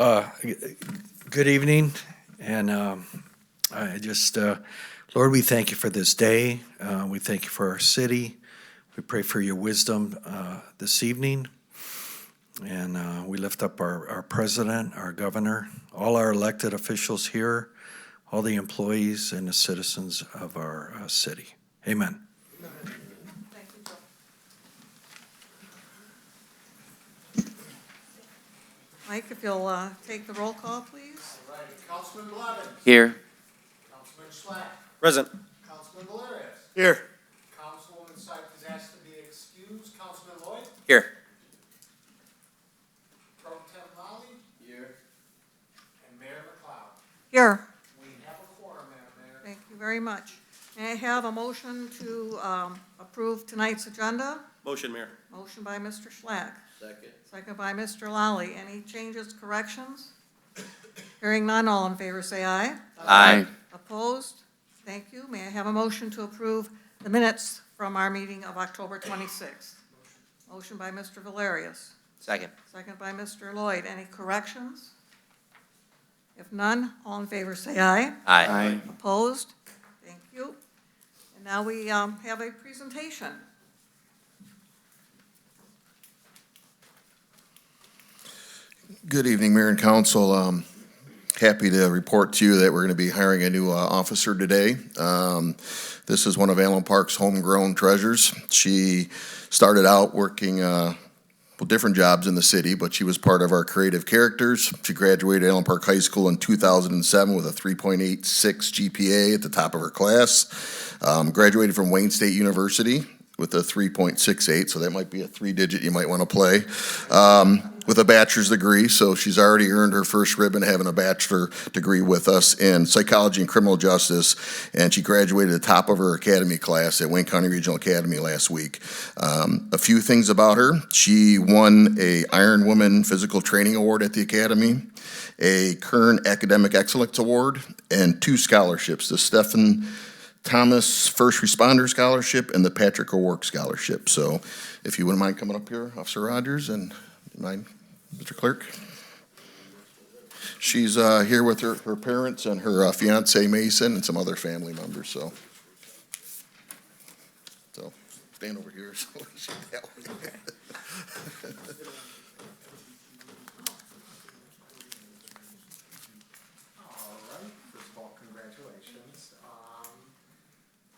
Good evening, and I just, Lord, we thank you for this day. We thank you for our city. We pray for your wisdom this evening, and we lift up our president, our governor, all our elected officials here, all the employees and the citizens of our city. Amen. Thank you, Joe. Mike, if you'll take the roll call, please. All right, Councilman Blevins. Here. Councilman Schlack. Present. Councilman Valerius. Here. Councilwoman Sykes is asked to be excused. Councilman Lloyd. Here. Pro Tem Lally. Here. And Mayor McLeod. Here. We have a quorum, Madam Mayor. Thank you very much. May I have a motion to approve tonight's agenda? Motion, Mayor. Motion by Mr. Schlack. Second. Second by Mr. Lally. Any changes, corrections? Hearing none, all in favor say aye. Aye. Opposed? Thank you. May I have a motion to approve the minutes from our meeting of October 26th? Motion by Mr. Valerius. Second. Second by Mr. Lloyd. Any corrections? If none, all in favor say aye. Aye. Opposed? Thank you. And now we have a presentation. Good evening, Mayor and Council. Happy to report to you that we're going to be hiring a new officer today. This is one of Allen Park's homegrown treasures. She started out working different jobs in the city, but she was part of our creative characters. She graduated Allen Park High School in 2007 with a 3.86 GPA at the top of her class. Graduated from Wayne State University with a 3.68, so that might be a three-digit you might want to play, with a bachelor's degree. So she's already earned her first ribbon having a bachelor degree with us in psychology and criminal justice, and she graduated at the top of her academy class at Wayne County Regional Academy last week. A few things about her. She won a Iron Woman Physical Training Award at the Academy, a Kern Academic Excellence Award, and 2 scholarships, the Stephen Thomas First Responder Scholarship and the Patrick O'Rourke Scholarship. So if you wouldn't mind coming up here, Officer Rogers, and mind, Mr. Clerk. She's here with her parents and her fiance Mason and some other family members. So stand over here. So she All right, first of all, congratulations.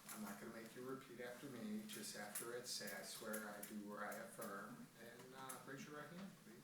I'm not going to make you repeat after me, just after it says, I swear I do or I affirm. And raise your right hand, please.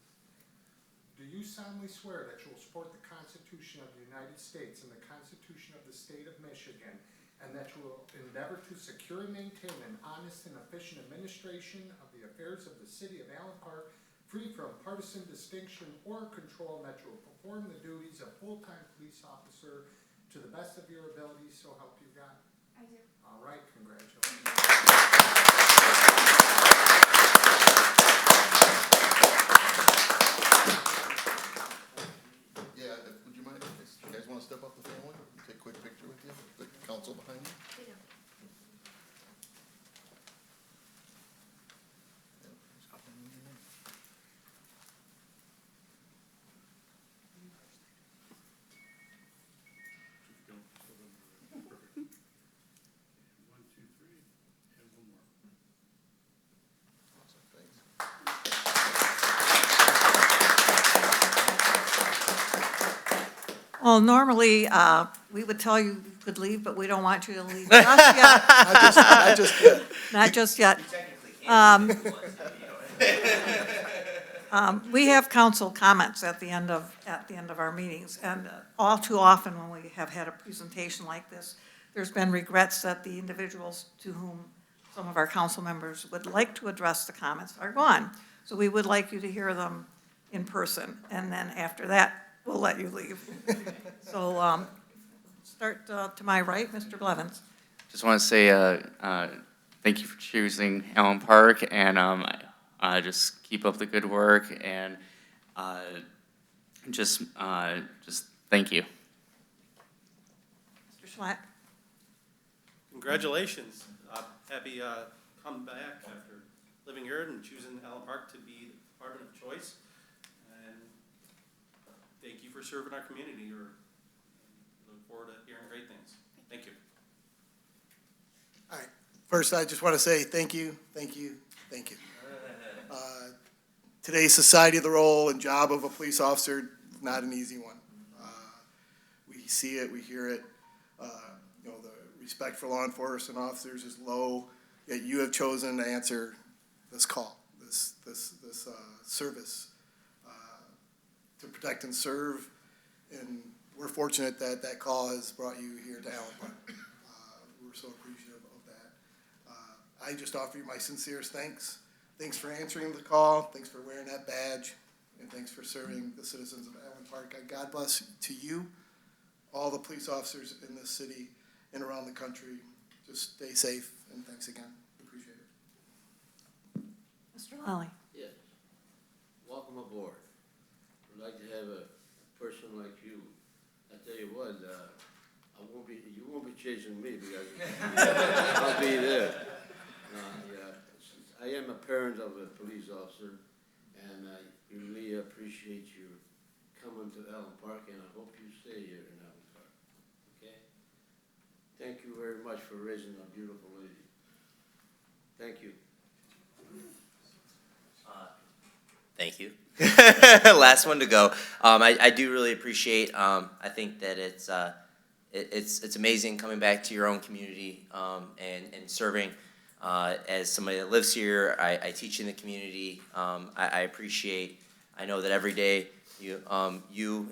Do you solemnly swear that you will support the Constitution of the United States and the Constitution of the State of Michigan, and that you will endeavor to secure and maintain an honest and efficient administration of the affairs of the city of Allen Park, free from partisan distinction or control, and that you will perform the duties of full-time police officer to the best of your ability, so help you God? I do. All right, congratulations. Yeah, would you mind? You guys want to step up the family? Take a quick picture with you, the council behind you. I do. Well, normally, we would tell you you could leave, but we don't want you to leave just yet. I just did. Not just yet. We have council comments at the end of our meetings, and all too often when we have had a presentation like this, there's been regrets that the individuals to whom some of our council members would like to address the comments are gone. So we would like you to hear them in person, and then after that, we'll let you leave. So start to my right, Mr. Blevins. Just want to say thank you for choosing Allen Park, and just keep up the good work, and just thank you. Mr. Schlatt. Congratulations. Happy come back after living here and choosing Allen Park to be the department of choice. And big for serving our community. Or look forward to hearing great things. Thank you. All right. First, I just want to say thank you, thank you, thank you. Today's society of the role and job of a police officer, not an easy one. We see it, we hear it. The respect for law enforcement officers is low, yet you have chosen to answer this call, this service to protect and serve. And we're fortunate that that call has brought you here to Allen Park. We're so appreciative of that. I just offer you my sincerest thanks. Thanks for answering the call. Thanks for wearing that badge. And thanks for serving the citizens of Allen Park. God bless to you, all the police officers in this city and around the country. Just stay safe, and thanks again. Appreciate it. Mr. Lally? Yes. Welcome aboard. I'd like to have a person like you. I tell you what, you won't be chasing me because I'll be there. I am a parent of a police officer, and I really appreciate you coming to Allen Park, and I hope you stay here in Allen Park. Okay? Thank you very much for raising a beautiful lady. Thank you. Thank you. Last one to go. I do really appreciate. I think that it's amazing coming back to your own community and serving. As somebody that lives here, I teach in the community. I appreciate. I know that every day you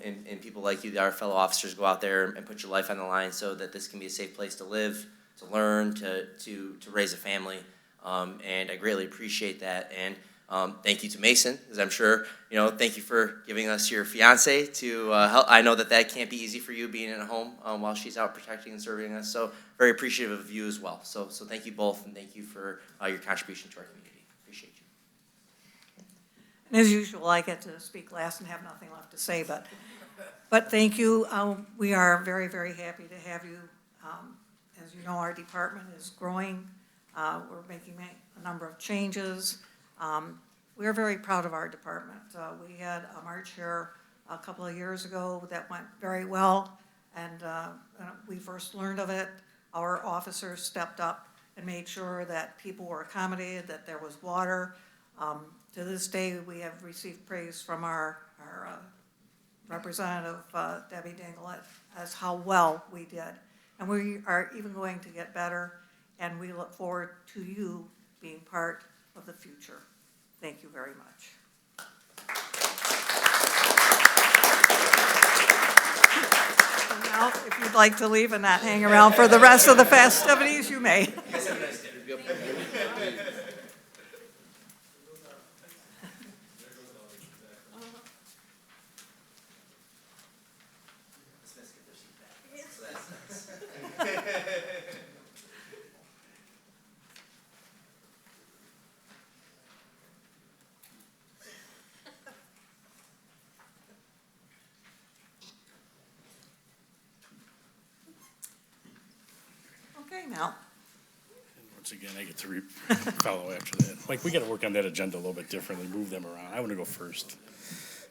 and people like you, our fellow officers, go out there and put your life on the line so that this can be a safe place to live, to learn, to raise a family. And I greatly appreciate that. And thank you to Mason, as I'm sure, thank you for giving us your fiance to help. I know that can't be easy for you being at home while she's out protecting and serving us. So very appreciative of you as well. So thank you both, and thank you for your contribution to our community. Appreciate you. And as usual, I get to speak last and have nothing left to say, but thank you. We are very, very happy to have you. As you know, our department is growing. We're making a number of changes. We're very proud of our department. We had a march here a couple of years ago that went very well, and we first learned of it. Our officers stepped up and made sure that people were accommodated, that there was water. To this day, we have received praise from our representative, Debbie Dinglet, as how well we did. And we are even going to get better, and we look forward to you being part of the future. Thank you very much. And now, if you'd like to leave and not hang around for the rest of the festivities, you may. Okay, now. Once again, I get to follow after that. Like, we got to work on that agenda a little bit differently, move them around. I want to go first.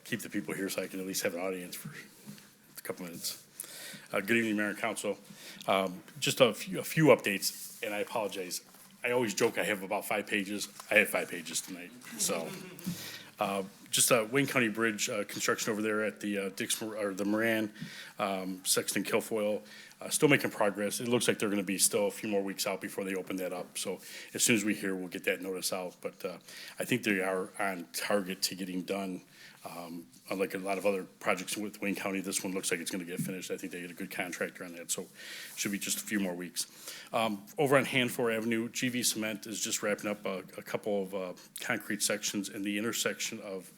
Keep the people here so I can at least have an audience for a couple minutes. Good evening, Mayor and Council. Just a few updates, and I apologize. I always joke I have about 5 pages. I had 5 pages tonight. So, just Wayne County Bridge construction over there at the the Moran, Sexton Kilfoyle. Still making progress. It looks like they're going to be still a few more weeks out before they open that up. So as soon as we hear, we'll get that notice out. But I think they are on target to getting done. Unlike a lot of other projects with Wayne County, this one looks like it's going to get finished. I think they get a good contractor on that, so should be just a few more weeks. Over on Hanford Avenue, GV Cement is just wrapping up a couple of concrete sections in the intersection of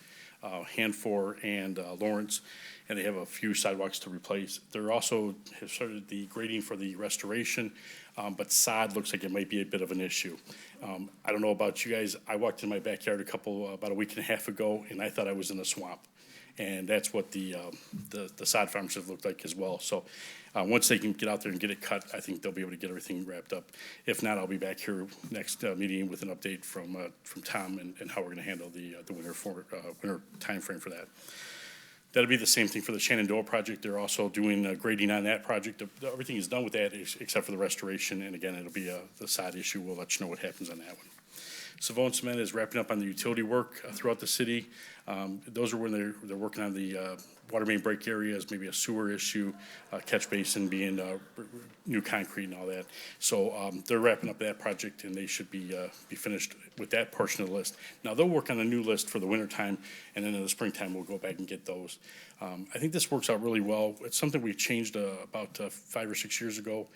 Hanford and Lawrence, and they have a few sidewalks to replace. They're also have started the grading for the restoration, but sod looks like it might be a bit of an issue. I don't know about you guys. I walked in my backyard about a week and a half ago, and I thought I was in a swamp. And that's what the sod farms have looked like as well. So once they can get out there and get it cut, I think they'll be able to get everything wrapped up. If not, I'll be back here next meeting with an update from Tom and how we're going to handle the winter time frame for that. That'll be the same thing for the Shenandoah project. They're also doing grading on that project. Everything is done with that except for the restoration. And again, it'll be the sod issue. We'll let you know what happens on that one. Savo and Cement is wrapping up on the utility work throughout the city. Those are when they're working on the water main break areas, maybe a sewer issue, catch basin being new concrete and all that. So they're wrapping up that project, and they should be finished with that portion of the list. Now, they'll work on a new list for the wintertime, and then in the springtime, we'll go back and get those. I think this works out really well. It's something we changed about 5 or 6 years ago.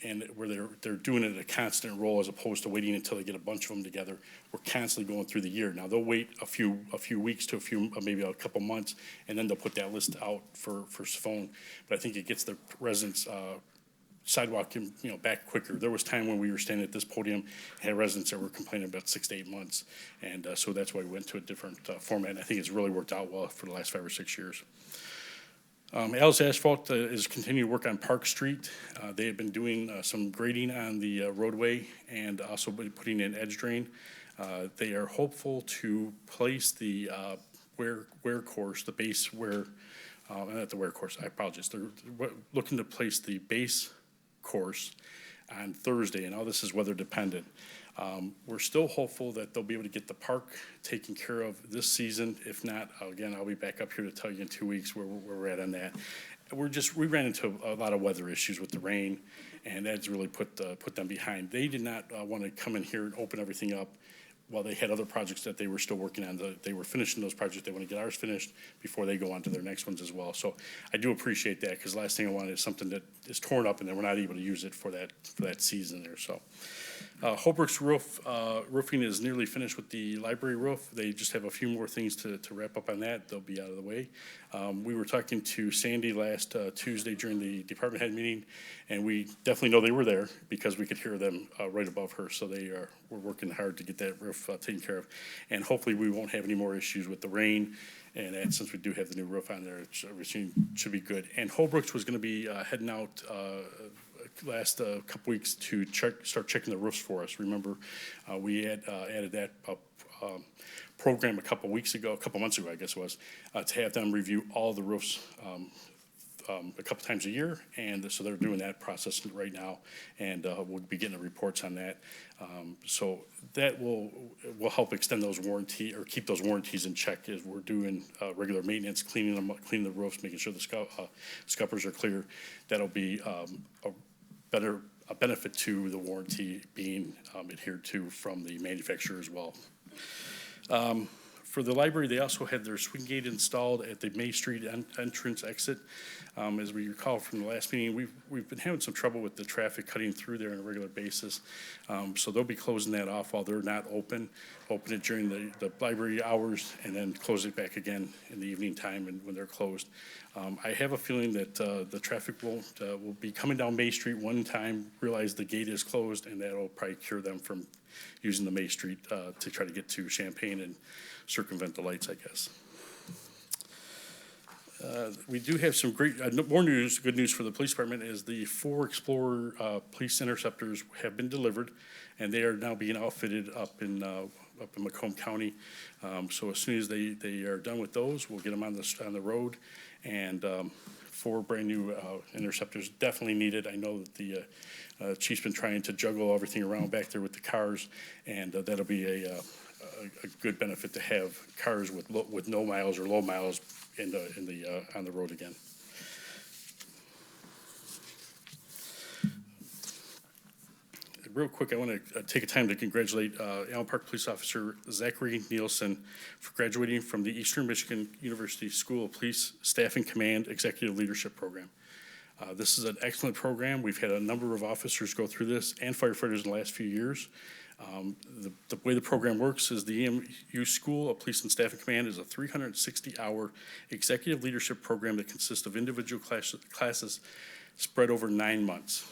And where they're doing it at a constant roll as opposed to waiting until they get a bunch of them together. We're constantly going through the year. Now, they'll wait a few weeks to maybe a couple months, and then they'll put that list out for phone. But I think it gets the residents sidewalk back quicker. There was time when we were standing at this podium, had residents that were complaining about 6 to 8 months. And so that's why we went to a different format. And I think it's really worked out well for the last 5 or 6 years. Al's Asphalt is continuing to work on Park Street. They have been doing some grading on the roadway and also putting in edge drain. They are hopeful to place the wear course, the base wear, not the wear course, I apologize. They're looking to place the base course on Thursday, and all this is weather dependent. We're still hopeful that they'll be able to get the park taken care of this season. If not, again, I'll be back up here to tell you in 2 weeks where we're at on that. We ran into a lot of weather issues with the rain, and that's really put them behind. They did not want to come in here and open everything up while they had other projects that they were still working on. They were finishing those projects. They want to get ours finished before they go on to their next ones as well. So I do appreciate that, because the last thing I want is something that is torn up and then we're not able to use it for that season there. So Holbrook's roofing is nearly finished with the library roof. They just have a few more things to wrap up on that. They'll be out of the way. We were talking to Sandy last Tuesday during the department head meeting, and we definitely know they were there because we could hear them right above her. So we're working hard to get that roof taken care of. And hopefully we won't have any more issues with the rain. And since we do have the new roof on there, everything should be good. And Holbrook's was going to be heading out last couple weeks to start checking the roofs for us. Remember, we had added that program a couple months ago, I guess it was, to have them review all the roofs a couple times a year, and so they're doing that process right now, and we'll be getting the reports on that. So that will help extend those warranty or keep those warranties in check as we're doing regular maintenance, cleaning them up, cleaning the roofs, making sure the scuppers are clear. That'll be a benefit to the warranty being adhered to from the manufacturer as well. For the library, they also had their swing gate installed at the May Street entrance exit. As we recall from the last meeting, we've been having some trouble with the traffic cutting through there on a regular basis. So they'll be closing that off while they're not open. Open it during the library hours and then close it back again in the evening time and when they're closed. I have a feeling that the traffic will be coming down May Street one time, realize the gate is closed, and that'll probably cure them from using the May Street to try to get to Champaign and circumvent the lights, I guess. We do have some great, more news. Good news for the police department is the 4 Explorer police Interceptors have been delivered, and they are now being outfitted up in Macomb County. So as soon as they are done with those, we'll get them on the road. And 4 brand new Interceptors definitely needed. I know that the chief's been trying to juggle everything around back there with the cars, and that'll be a good benefit to have cars with no miles or low miles on the road again. Real quick, I want to take a time to congratulate Allen Park Police Officer Zachary Nielsen for graduating from the Eastern Michigan University School of Police Staffing Command Executive Leadership Program. This is an excellent program. We've had a number of officers go through this and firefighters in the last few years. The way the program works is the EMU School of Police and Staffing Command is a 360-hour executive leadership program that consists of individual classes spread over 9 months.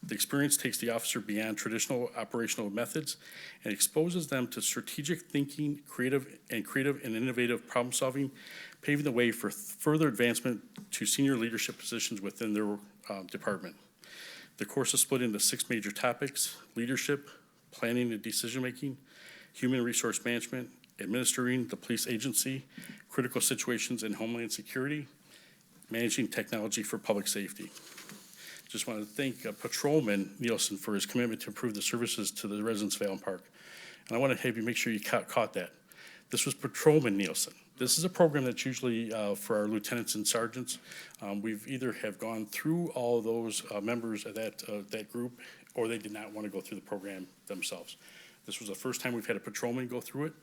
The experience takes the officer beyond traditional operational methods and exposes them to strategic thinking, creative and innovative problem solving, paving the way for further advancement to senior leadership positions within their department. The course is split into 6 major topics: leadership, planning and decision-making, human resource management, administering the police agency, critical situations in Homeland Security, managing technology for public safety. Just want to thank Patrolman Nielsen for his commitment to improve the services to the residents of Allen Park. And I want to have you make sure you caught that. This was Patrolman Nielsen. This is a program that's usually for our lieutenants and sergeants. We've either have gone through all of those members of that group, or they did not want to go through the program themselves. This was the first time we've had a patrolman go through it,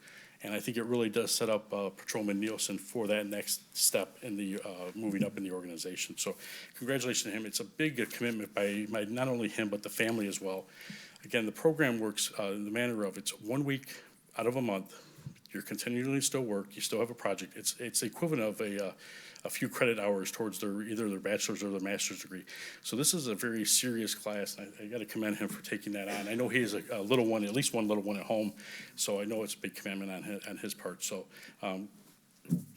and I think it really does set up Patrolman Nielsen for that next step in the moving up in the organization. So congratulations to him. It's a big commitment by not only him, but the family as well. Again, the program works in the manner of it's 1 week out of a month. You're continually still work, you still have a project. It's the equivalent of a few credit hours towards either their bachelor's or their master's degree. So this is a very serious class, and I gotta commend him for taking that on. I know he has a little one, at least one little one at home, so I know it's a big commitment on his part. So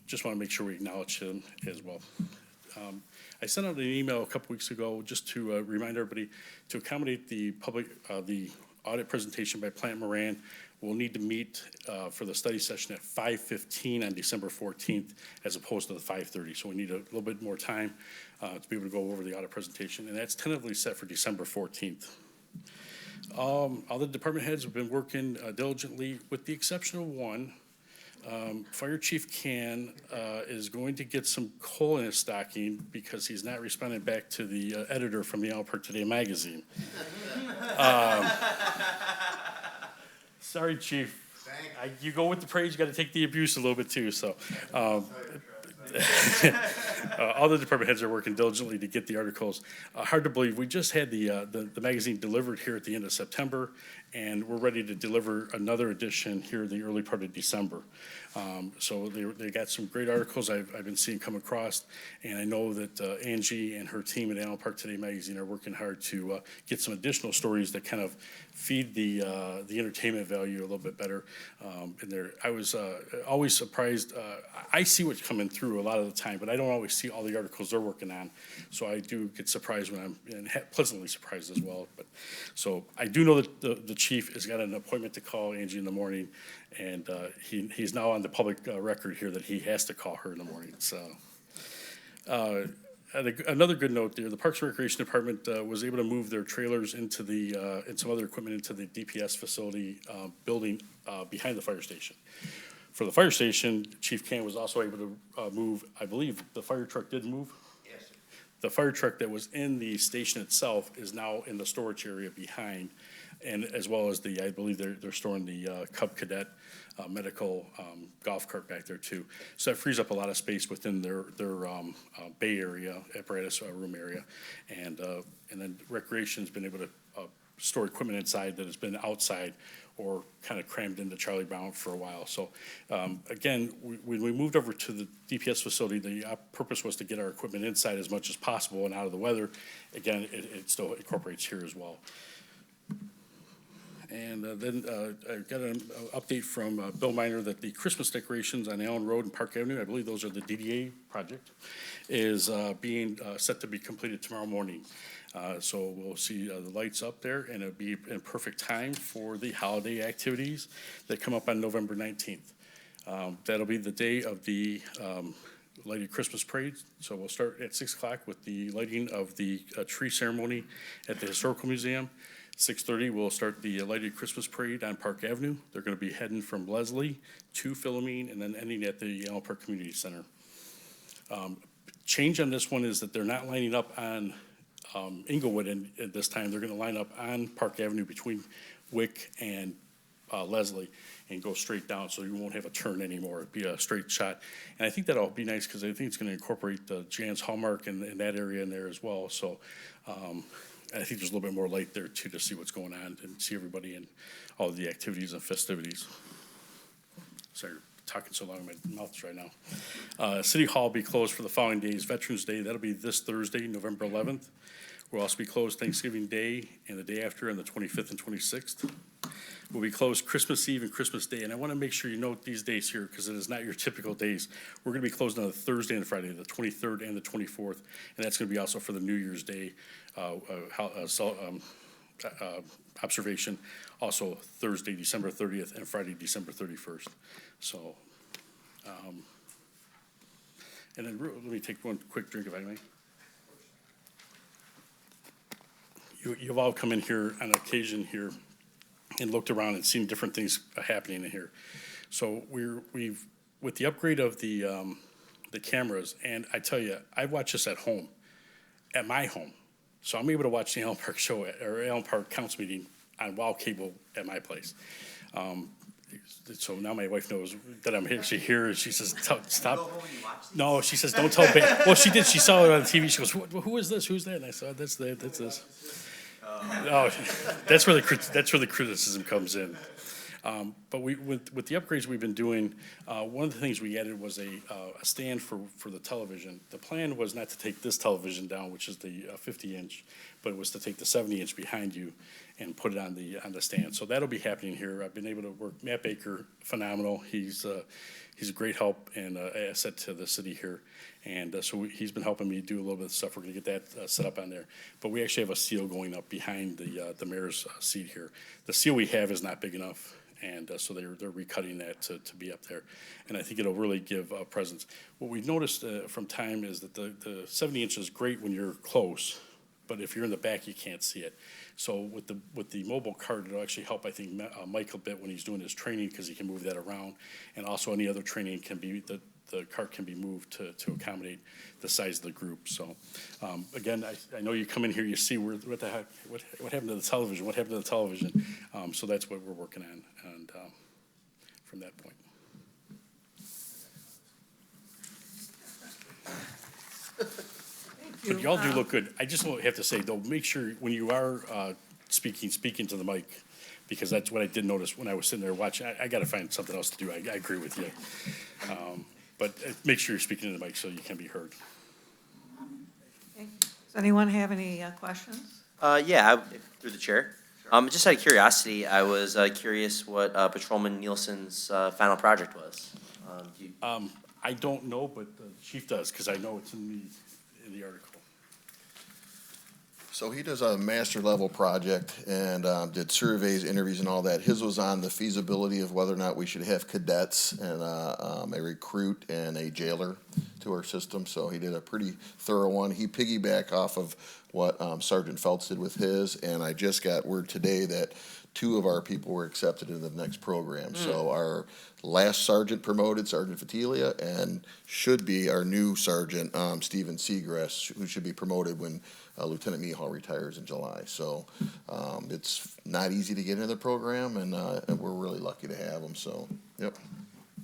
just wanna make sure we acknowledge him as well. I sent out an email a couple weeks ago just to remind everybody to accommodate the public, the audit presentation by Plant Moran. We'll need to meet for the study session at 5:15 on December 14th as opposed to the 5:30. So we need a little bit more time to be able to go over the audit presentation, and that's tentatively set for December 14th. All the department heads have been working diligently, with the exception of one. Fire Chief Can is going to get some coal in his stocking because he's not responding back to the editor from the Allen Park Today magazine. Sorry, Chief. You go with the praise, you got to take the abuse a little bit too. So, all the department heads are working diligently to get the articles. Hard to believe, we just had the magazine delivered here at the end of September, and we're ready to deliver another edition here in the early part of December. So they got some great articles I've been seeing come across, and I know that Angie and her team at Allen Park Today magazine are working hard to get some additional stories that kind of feed the entertainment value a little bit better. I was always surprised. I see what's coming through a lot of the time, but I don't always see all the articles they're working on. So I do get surprised and pleasantly surprised as well. But so I do know that the chief has got an appointment to call Angie in the morning, and he's now on the public record here that he has to call her in the morning. So another good note there, the Parks and Recreation Department was able to move their trailers into and some other equipment into the DPS facility building behind the fire station. For the fire station, Chief Can was also able to move, I believe, the fire truck did move? Yes, sir. The fire truck that was in the station itself is now in the storage area behind, and as well as I believe they're storing the Cub Cadet medical golf cart back there too. So that frees up a lot of space within their bay area, apparatus room area. And then Recreation's been able to store equipment inside that has been outside or kind of crammed into Charlie Brown for a while. So again, when we moved over to the DPS facility, the purpose was to get our equipment inside as much as possible and out of the weather. Again, it still incorporates here as well. And then I got an update from Bill Miner that the Christmas decorations on Allen Road and Park Avenue, I believe those are the DDA project, is being set to be completed tomorrow morning. So we'll see the lights up there, and it'll be in perfect time for the holiday activities that come up on November 19th. That'll be the day of the lighted Christmas parade. So we'll start at 6 o'clock with the lighting of the tree ceremony at the Historical Museum. 6:30, we'll start the lighted Christmas parade on Park Avenue. They're going to be heading from Leslie to Philomene and then ending at the Allen Park Community Center. Change on this one is that they're not lining up on Inglewood at this time. They're going to line up on Park Avenue between Wick and Leslie and go straight down, so you won't have a turn anymore. It'll be a straight shot. And I think that'll be nice because I think it's going to incorporate the Jan's Hallmark and that area in there as well. So I think there's a little bit more light there too to see what's going on and see everybody and all of the activities and festivities. Sorry, talking so long in my mouth right now. City Hall will be closed for the following days. Veterans Day, that'll be this Thursday, November 11th. We'll also be closed Thanksgiving Day and the day after on the 25th and 26th. We'll be closed Christmas Eve and Christmas Day. And I want to make sure you note these days here because it is not your typical days. We're going to be closed on the Thursday and Friday, the 23rd and the 24th. And that's going to be also for the New Year's Day observation, also Thursday, December 30th, and Friday, December 31st. So, and then let me take one quick drink if I may. You've all come in here on occasion here and looked around and seen different things happening in here. So we've with the upgrade of the cameras, and I tell you, I watch this at home, at my home. So I'm able to watch the Allen Park show or Allen Park Council meeting on WOW cable at my place. So now my wife knows that I'm actually here, and she says, "Stop." No, she says, "Don't tell Ben." Well, she did. She saw it on TV. She goes, "Who is this? Who's that?" And I said, "That's this." Oh, that's where the criticism comes in. But with the upgrades we've been doing, one of the things we added was a stand for the television. The plan was not to take this television down, which is the 50-inch, but it was to take the 70-inch behind you and put it on the stand. So that'll be happening here. I've been able to work Matt Baker, phenomenal. He's a great help and asset to the city here. And so he's been helping me do a little bit of stuff. We're going to get that set up on there. But we actually have a seal going up behind the mayor's seat here. The seal we have is not big enough. And so they're recutting that to be up there. And I think it'll really give a presence. What we've noticed from time is that the 70 inch is great when you're close, but if you're in the back, you can't see it. So with the mobile cart, it'll actually help, I think, Mike a bit when he's doing his training, because he can move that around. And also any other training can be, the cart can be moved to accommodate the size of the group. So, again, I know you come in here, you see what the heck, what happened to the television? What happened to the television? So that's what we're working on, and from that point. But y'all do look good. I just have to say, though, make sure when you are speaking to the mic, because that's what I did notice when I was sitting there watching. I got to find something else to do. I agree with you. But make sure you're speaking to the mic so you can be heard. Okay. Does anyone have any questions? Through the chair. Just out of curiosity, I was curious what Patrolman Nielsen's final project was. I don't know, but the chief does, because I know it's in the article. So he does a master level project and did surveys, interviews, and all that. His was on the feasibility of whether or not we should have cadets and a recruit and a jailer to our system. So he did a pretty thorough one. He piggybacked off of what Sergeant Feltz did with his, and I just got word today that 2 of our people were accepted into the next program. So our last sergeant promoted, Sergeant Fatilia, and should be our new sergeant, Stephen Seagrass, who should be promoted when Lieutenant Mihal retires in July. So it's not easy to get into the program, and we're really lucky to have them. So, yep.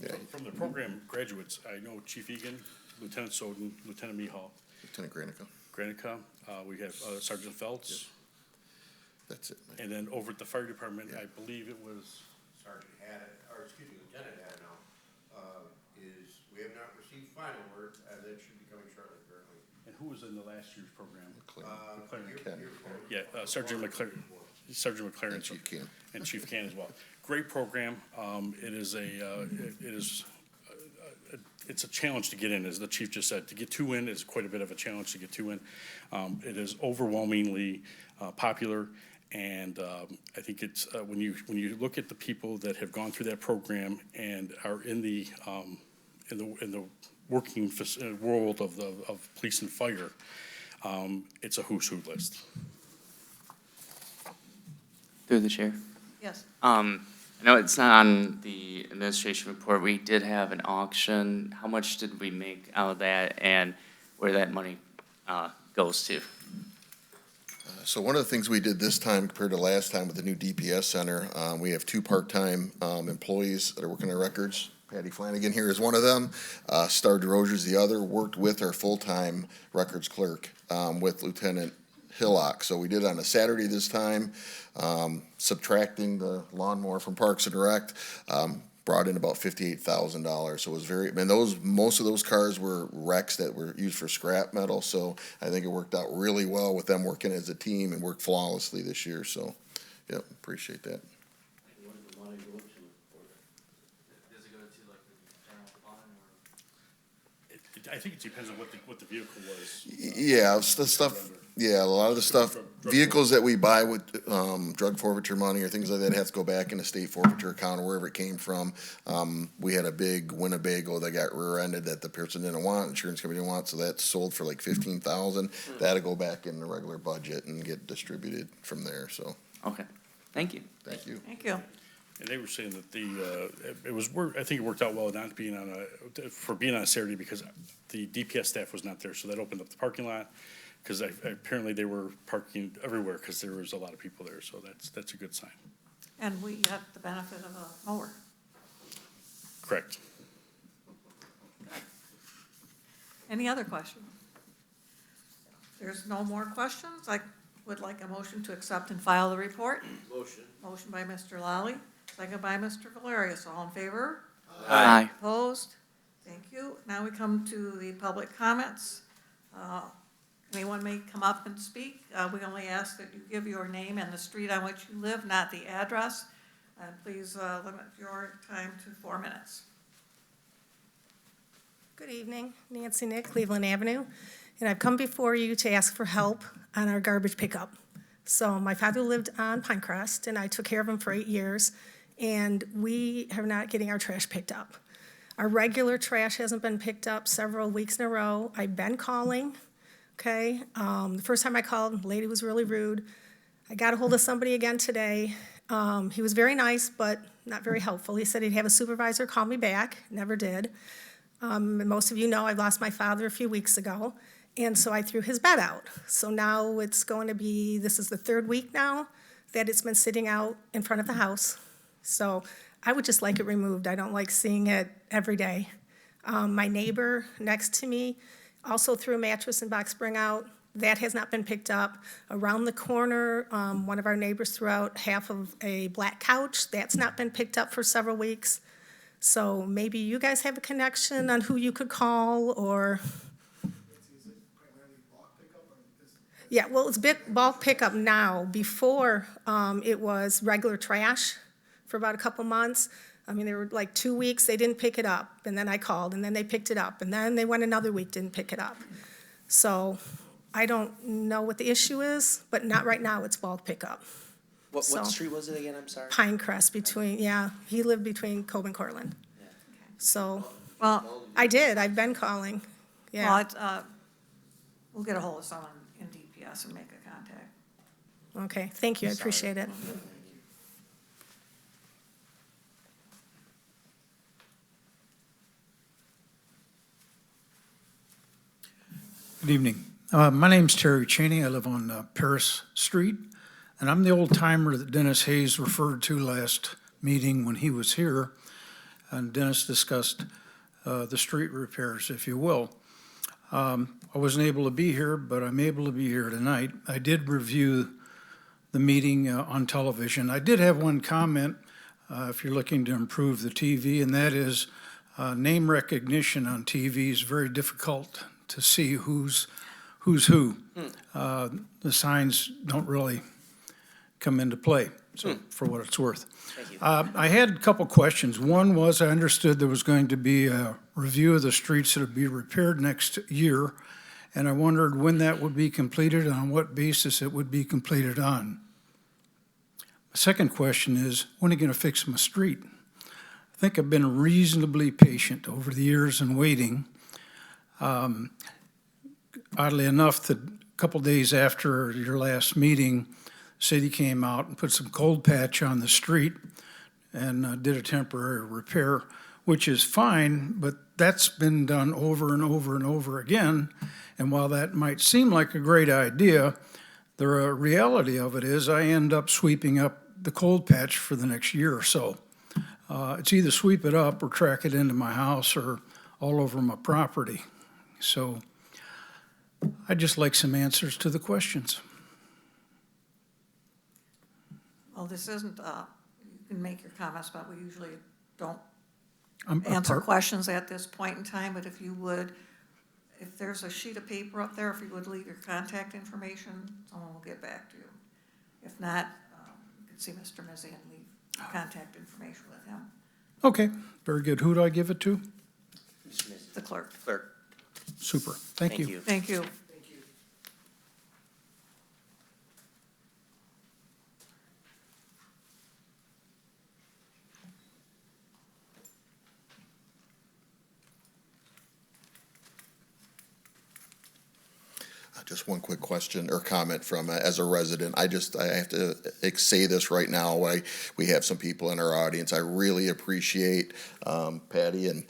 Yeah. From the program graduates, I know Chief Egan, Lieutenant Soden, Lieutenant Mihal, Lieutenant Granica. We have Sergeant Feltz. Yep. That's it. And then over at the fire department, I believe it was Lieutenant Haddon, is, we have not received final word, that should be coming shortly, apparently. And who was in the last year's program? Ken. Yeah, Sergeant McLaren, And Chief Can. and Chief Can as well. Great program. It's a challenge to get in, as the chief just said. To get 2 in is quite a bit of a challenge to get 2 in. It is overwhelmingly popular, and I think it's when you look at the people that have gone through that program and are in the working world of police and fire, it's a who's who list. Through the chair. Yes. I know it's not on the administration report. We did have an auction. How much did we make out of that, and where that money goes to? So one of the things we did this time compared to last time with the new DPS center, we have 2 part-time employees that are working our records. Patty Flanagan here is one of them. Star DeRozier is the other. Worked with our full-time records clerk with Lieutenant Hillock. So we did it on a Saturday this time, subtracting the lawnmower from Parks and Rec, brought in about $58,000. So it was very, and most of those cars were wrecks that were used for scrap metal. So I think it worked out really well with them working as a team and worked flawlessly this year. So, yep, appreciate that. What did the money go to? Does it go to like the general fund or? I think it depends on what the vehicle was. Yeah, it's the stuff. Yeah, a lot of the stuff, vehicles that we buy with drug forfeiture money or things like that have to go back in a state forfeiture account or wherever it came from. We had a big Winnebago that got rear-ended that the person didn't want, insurance company didn't want, so that sold for like 15,000. That'll go back in the regular budget and get distributed from there, so, Okay, thank you. thank you. Thank you. And they were saying that I think it worked out well not being for being on a Saturday because the DPS staff was not there, so that opened up the parking lot. Because apparently they were parking everywhere because there was a lot of people there, so that's a good sign. And we got the benefit of a mower. Correct. Any other questions? There's no more questions. I would like a motion to accept and file the report. Motion. Motion by Mr. Lally, second by Mr. Valerius. All in favor? Aye. Opposed? Thank you. Now we come to the public comments. Anyone may come up and speak. We only ask that you give your name and the street on which you live, not the address. And please limit your time to 4 minutes. Good evening, Nancy Nick, Cleveland Avenue, and I've come before you to ask for help on our garbage pickup. So my father lived on Pinecrest, and I took care of him for 8 years, and we are not getting our trash picked up. Our regular trash hasn't been picked up several weeks in a row. I've been calling, okay? The first time I called, the lady was really rude. I got a hold of somebody again today. He was very nice, but not very helpful. He said he'd have a supervisor call me back, never did. And most of you know I lost my father a few weeks ago, and so I threw his bed out. So now it's going to be, this is the 3rd week now that it's been sitting out in front of the house. So I would just like it removed. I don't like seeing it every day. My neighbor next to me also threw a mattress and box spring out. That has not been picked up. Around the corner, one of our neighbors threw out half of a black couch. That's not been picked up for several weeks. So maybe you guys have a connection on who you could call, or? Yeah, well, it's bulk pickup now. Before, it was regular trash for about a couple months. I mean, there were like 2 weeks, they didn't pick it up, and then I called, and then they picked it up, and then they went another week, didn't pick it up. So I don't know what the issue is, but not right now, it's bulk pickup. What So- street was it again? I'm sorry. Pinecrest he lived between Cove and Cortland. So, Well, I did, I've been calling, well, yeah. it's, we'll get a hold of someone in DPS and make a contact. Okay, thank you, I appreciate it. Good evening. My name's Terry Cheney. I live on Paris Street, and I'm the old timer that Dennis Hayes referred to last meeting when he was here, and Dennis discussed the street repairs, if you will. I wasn't able to be here, but I'm able to be here tonight. I did review the meeting on television. I did have one comment, if you're looking to improve the TV, and that is name recognition on TV is very difficult to see who's who. The signs don't really come into play, so for what it's worth. Thank you. I had a couple questions. One was, I understood there was going to be a review of the streets that would be repaired next year, and I wondered when that would be completed and on what basis it would be completed on. The second question is, when are you going to fix my street? I think I've been reasonably patient over the years and waiting. Oddly enough, a couple days after your last meeting, the city came out and put some cold patch on the street and did a temporary repair, which is fine, but that's been done over and over and over again. And while that might seem like a great idea, the reality of it is I end up sweeping up the cold patch for the next year or so. It's either sweep it up or track it into my house or all over my property. So I'd just like some answers to the questions. Well, this isn't, you can make your comments, but we usually don't I'm answer apart- questions at this point in time, but if you would, if there's a sheet of paper up there, if you would leave your contact information, someone will get back to you. If not, you can see Mr. Mizzy and leave contact information with him, Okay, very good. Who do I give it to? Mr. Mizzy. the clerk. Clerk. Super. Thank you. Thank you. Just one quick question or comment from, as a resident. I have to say this right now. We have some people in our audience. I really appreciate Patty and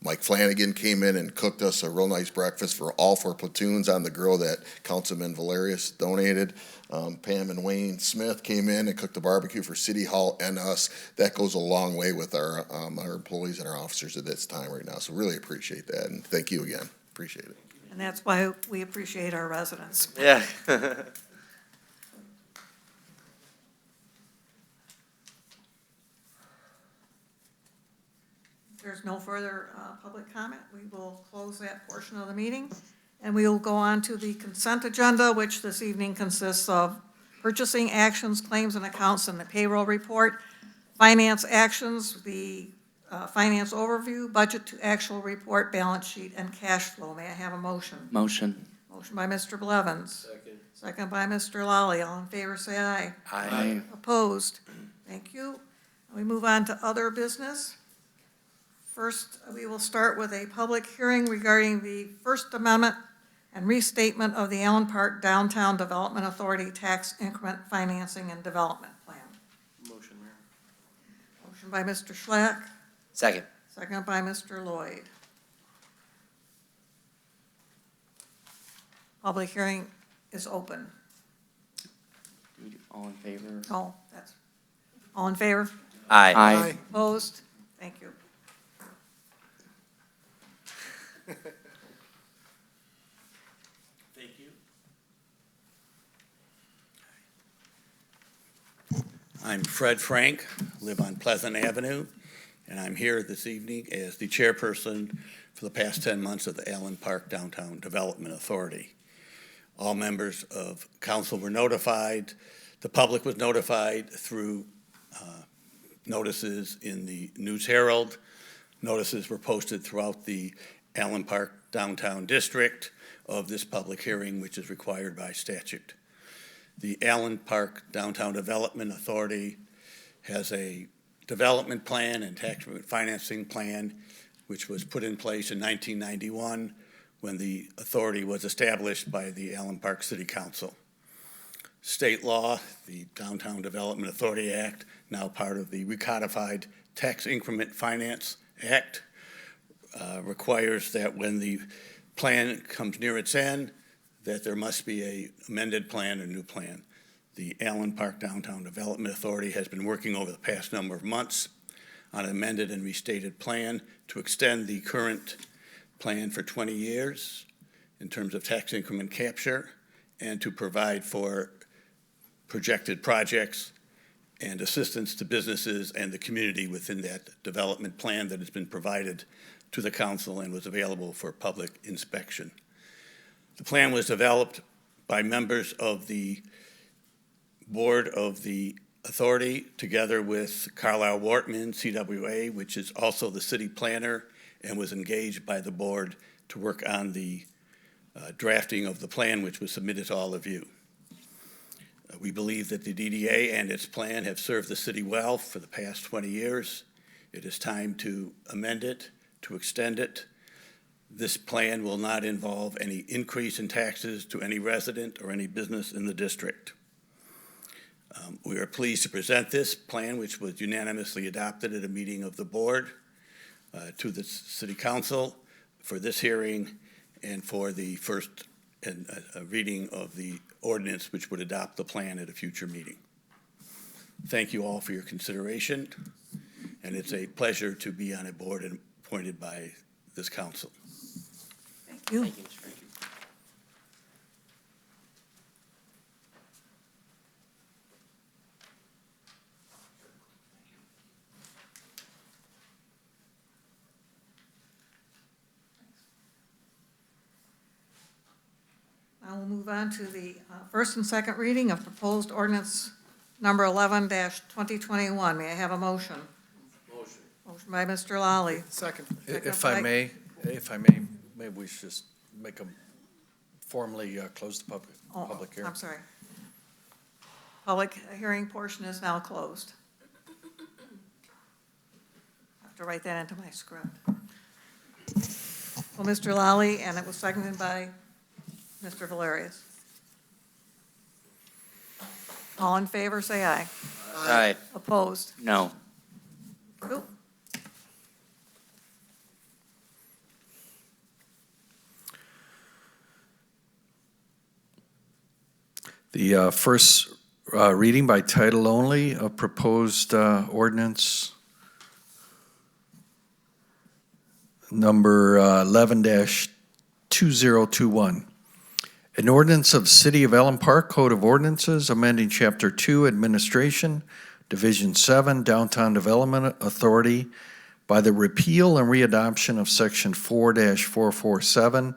Mike Flanagan came in and cooked us a real nice breakfast for all 4 platoons on the grill that Councilman Valerius donated. Pam and Wayne Smith came in and cooked the barbecue for City Hall and us. That goes a long way with our employees and our officers at this time right now. So really appreciate that, and thank you again. Appreciate it. And that's why we appreciate our residents. Yeah. There's no further public comment. We will close that portion of the meeting, and we will go on to the consent agenda, which this evening consists of purchasing actions, claims and accounts, and the payroll report, finance actions, the finance overview, budget to actual report, balance sheet, and cash flow. May I have a motion? Motion. Motion by Mr. Blevins. Second. Second by Mr. Lally. All in favor, say aye. Aye. Opposed? Thank you. We move on to other business. First, we will start with a public hearing regarding the First Amendment and restatement of the Allen Park Downtown Development Authority Tax Increment Financing and Development Plan. Motion, Mayor. Motion by Mr. Schlack, Second. second by Mr. Lloyd. Public hearing is open. Do we do all in favor? Oh, that's, all in favor? Aye. Aye. Opposed? Thank you. Thank you. I'm Fred Frank, live on Pleasant Avenue, and I'm here this evening as the chairperson for the past 10 months of the Allen Park Downtown Development Authority. All members of council were notified. The public was notified through notices in the News Herald. Notices were posted throughout the Allen Park Downtown District of this public hearing, which is required by statute. The Allen Park Downtown Development Authority has a development plan and tax financing plan, which was put in place in 1991 when the authority was established by the Allen Park City Council. State law, the Downtown Development Authority Act, now part of the recodified Tax Increment Finance Act, requires that when the plan comes near its end, that there must be a amended plan, a new plan. The Allen Park Downtown Development Authority has been working over the past number of months on an amended and restated plan to extend the current plan for 20 years in terms of tax increment capture and to provide for projected projects and assistance to businesses and the community within that development plan that has been provided to the council and was available for public inspection. The plan was developed by members of the board of the authority together with Carlisle Wortman, CWA, which is also the city planner and was engaged by the board to work on the drafting of the plan, which was submitted to all of you. We believe that the DDA and its plan have served the city well for the past 20 years. It is time to amend it, to extend it. This plan will not involve any increase in taxes to any resident or any business in the district. We are pleased to present this plan, which was unanimously adopted at a meeting of the board, to the city council for this hearing and for the first reading of the ordinance, which would adopt the plan at a future meeting. Thank you all for your consideration, and it's a pleasure to be on a board and appointed by this council. Thank you. Thank you, Mr. Frank. Now we'll move on to the first and second reading of proposed ordinance number 11-2021. May I have a motion? Motion. Motion by Mr. Lally. Second. If I may, maybe we should just make them formally close the public hearing. I'm sorry. Public hearing portion is now closed. I have to write that into my script. Well, Mr. Lally, and it was seconded by Mr. Valerius? All in favor, say aye. Aye. Opposed? No. Cool. The first reading by title only of proposed ordinance number 11-2021. An ordinance of City of Ellen Park Code of Ordinances amending Chapter 2 Administration, Division 7 Downtown Development Authority by the repeal and readoption of Section 4-447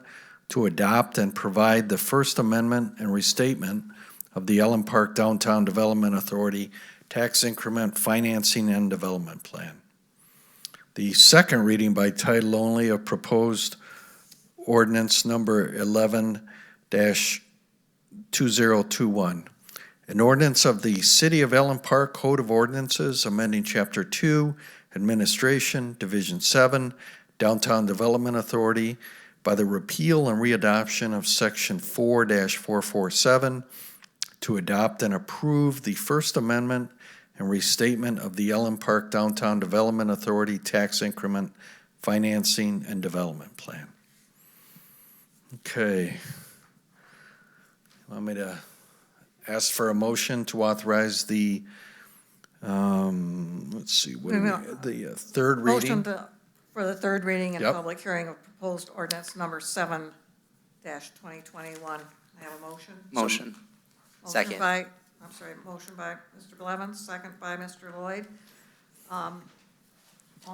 to adopt and provide the First Amendment and restatement of the Ellen Park Downtown Development Authority Tax Increment Financing and Development Plan. The second reading by title only of proposed ordinance number 11-2021. An ordinance of the City of Ellen Park Code of Ordinances amending Chapter 2 Administration, Division 7 Downtown Development Authority by the repeal and readoption of Section 4-447 to adopt and approve the First Amendment and restatement of the Ellen Park Downtown Development Authority Tax Increment Financing and Development Plan. Okay. Want me to ask for a motion to authorize the, let's see, what do we, the third reading? Motion for the third reading and Yep. public hearing of proposed ordinance number 7-2021. I have a motion? Motion. Second. Motion by Mr. Blevins, second by Mr. Lloyd. All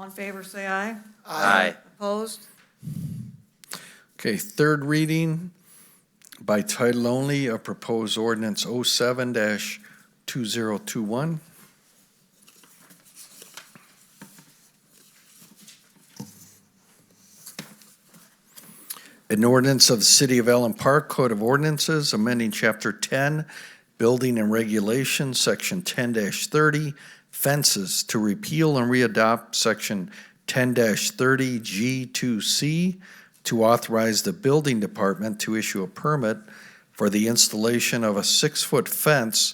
in favor, say aye. Aye. Opposed? Okay, third reading by title only of proposed ordinance 07-2021. An ordinance of the City of Ellen Park Code of Ordinances amending Chapter 10 Building and Regulations, Section 10-30 Fences to repeal and readopt Section 10-30 G2C to authorize the building department to issue a permit for the installation of a 6-foot fence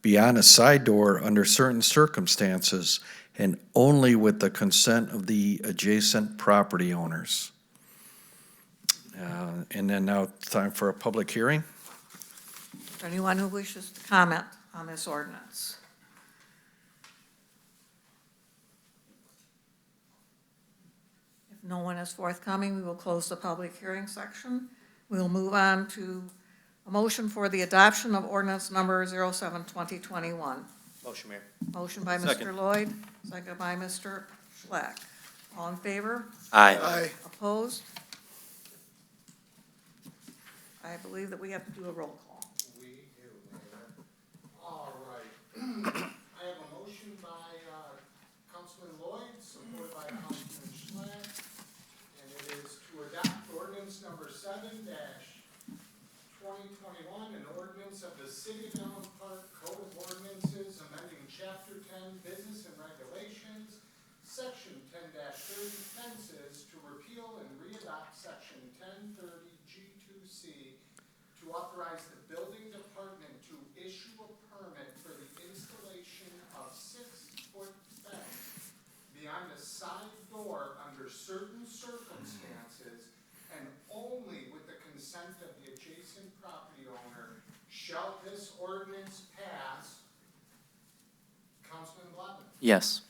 beyond a side door under certain circumstances and only with the consent of the adjacent property owners. And then now time for a public hearing. Is there anyone who wishes to comment on this ordinance? If no one is forthcoming, we will close the public hearing section. We will move on to a motion for the adoption of ordinance number 07-2021. Motion, Mayor. Motion by Second. Mr. Lloyd, second by Mr. Schleck. All in favor? Aye. Opposed? I believe that we have to do a roll call. We do, Mayor. All right. I have a motion by Councilman Lloyd, supported by Councilman Schlatt, and it is to adopt ordinance number 7-2021, an ordinance of the City of Ellen Park Code of Ordinances amending Chapter 10 Business and Regulations, Section 10-30 Fences to repeal and readopt Section 10-30 G2C to authorize the building department to issue a permit for the installation of 6-foot fence beyond a side door under certain circumstances and only with the consent of the adjacent property owner shall this ordinance pass. Councilman Blevins? Yes.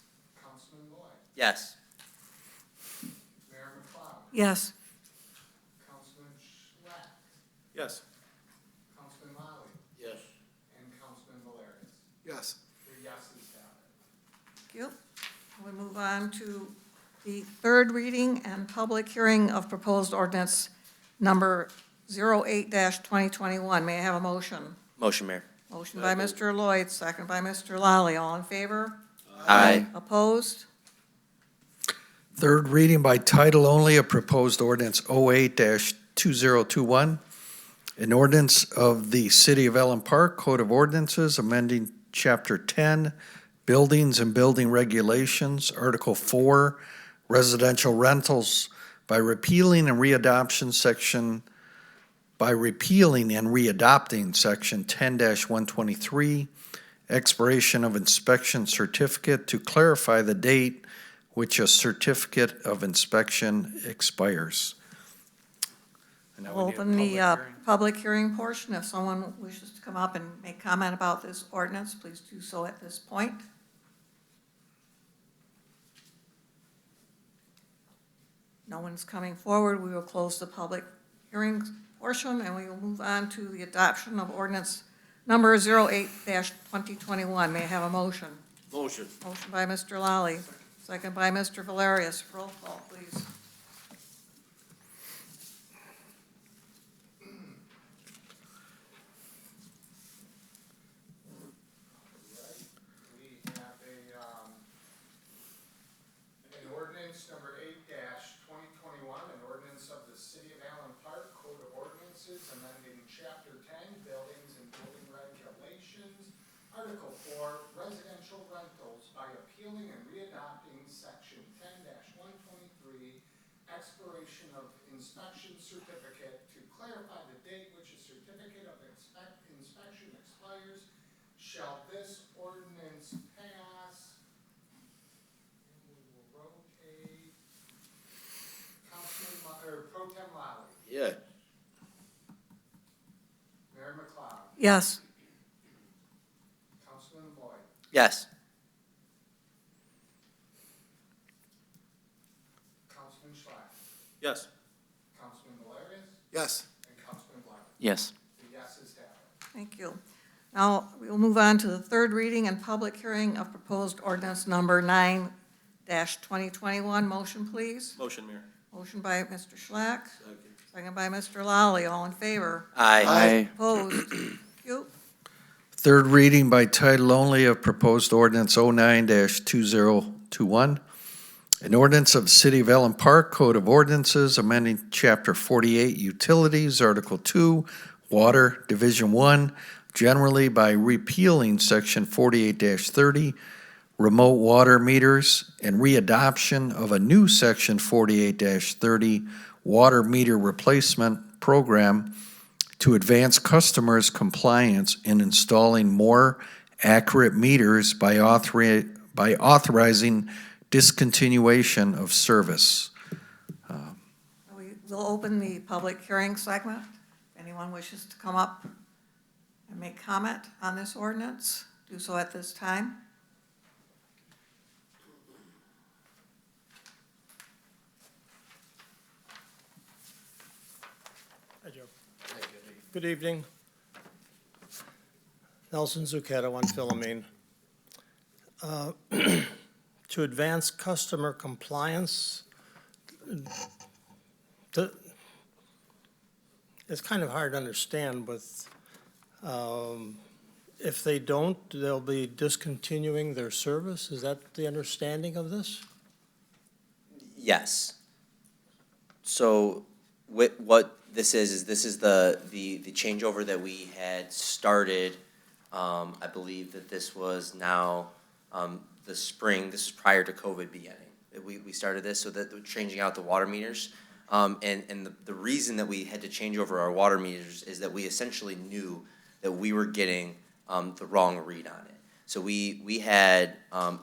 Councilman Lloyd? Yes. Mayor McLeod? Yes. Councilman Schlatt? Yes. Councilman Lally? Yes. And Councilman Valerius? Yes. The yeses have it. Thank you. We move on to the third reading and public hearing of proposed ordinance number 08-2021. May I have a motion? Motion, Mayor. Motion by Mr. Lloyd, second by Mr. Lally. All in favor? Aye. Opposed? Third reading by title only of proposed ordinance 08-2021. An ordinance of the City of Ellen Park Code of Ordinances amending Chapter 10 Buildings and Building Regulations, Article 4 Residential Rentals by repealing and readoption Section by repealing and readopting Section 10-123, expiration of inspection certificate, to clarify the date which a certificate of inspection expires. And now we We'll need a open the public hearing. public hearing portion. If someone wishes to come up and make comment about this ordinance, please do so at this point. No one's coming forward. We will close the public hearing portion, and we will move on to the adoption of ordinance number 08-2021. May I have a motion? Motion. Motion by Mr. Lally, second by Mr. Valerius. Roll call, please. We have an ordinance number 8-2021, an ordinance of the City of Allen Park Code of Ordinances, amending Chapter 10, Buildings and Building Regulations, Article 4, Residential Rentals, by appealing and readopting Section 10-123, expiration of inspection certificate, to clarify the date which a certificate of inspection expires. Shall this ordinance pass? And we will rotate. Pro Tem Lally. Yeah. Mayor McLeod. Yes. Councilman Boyd. Yes. Councilman Schlack. Yes. Councilman Valerius. Yes. And Councilman Blau. Yes. The yeses have it. Thank you. Now, we will move on to the third reading and public hearing of proposed ordinance number 9-2021. Motion, please. Motion, Mayor. Motion by Mr. Schlack, Second. second by Mr. Lally. All in favor? Aye. Opposed? Thank you. Third reading by title only of proposed ordinance 09-2021, an ordinance of the City of Allen Park Code of Ordinances, amending Chapter 48 Utilities, Article 2, Water, Division 1, generally by repealing Section 48-30, remote water meters, and readoption of a new Section 48-30 water meter replacement program to advance customers' compliance in installing more accurate meters by authorizing discontinuation of service. We will open the public hearing segment. If anyone wishes to come up and make comment on this ordinance, do so at this time. Hi, Joe. Good evening. Nelson Zucchetto, on Philomene. To advance customer compliance, it's kind of hard to understand with, if they don't, they'll be discontinuing their service. Is that the understanding of this? Yes. So what this is this is the changeover that we had started. I believe that this was now the spring. This is prior to COVID beginning. We started this, so that we're changing out the water meters. And the reason that we had to change over our water meters is that we essentially knew that we were getting the wrong read on it. So we had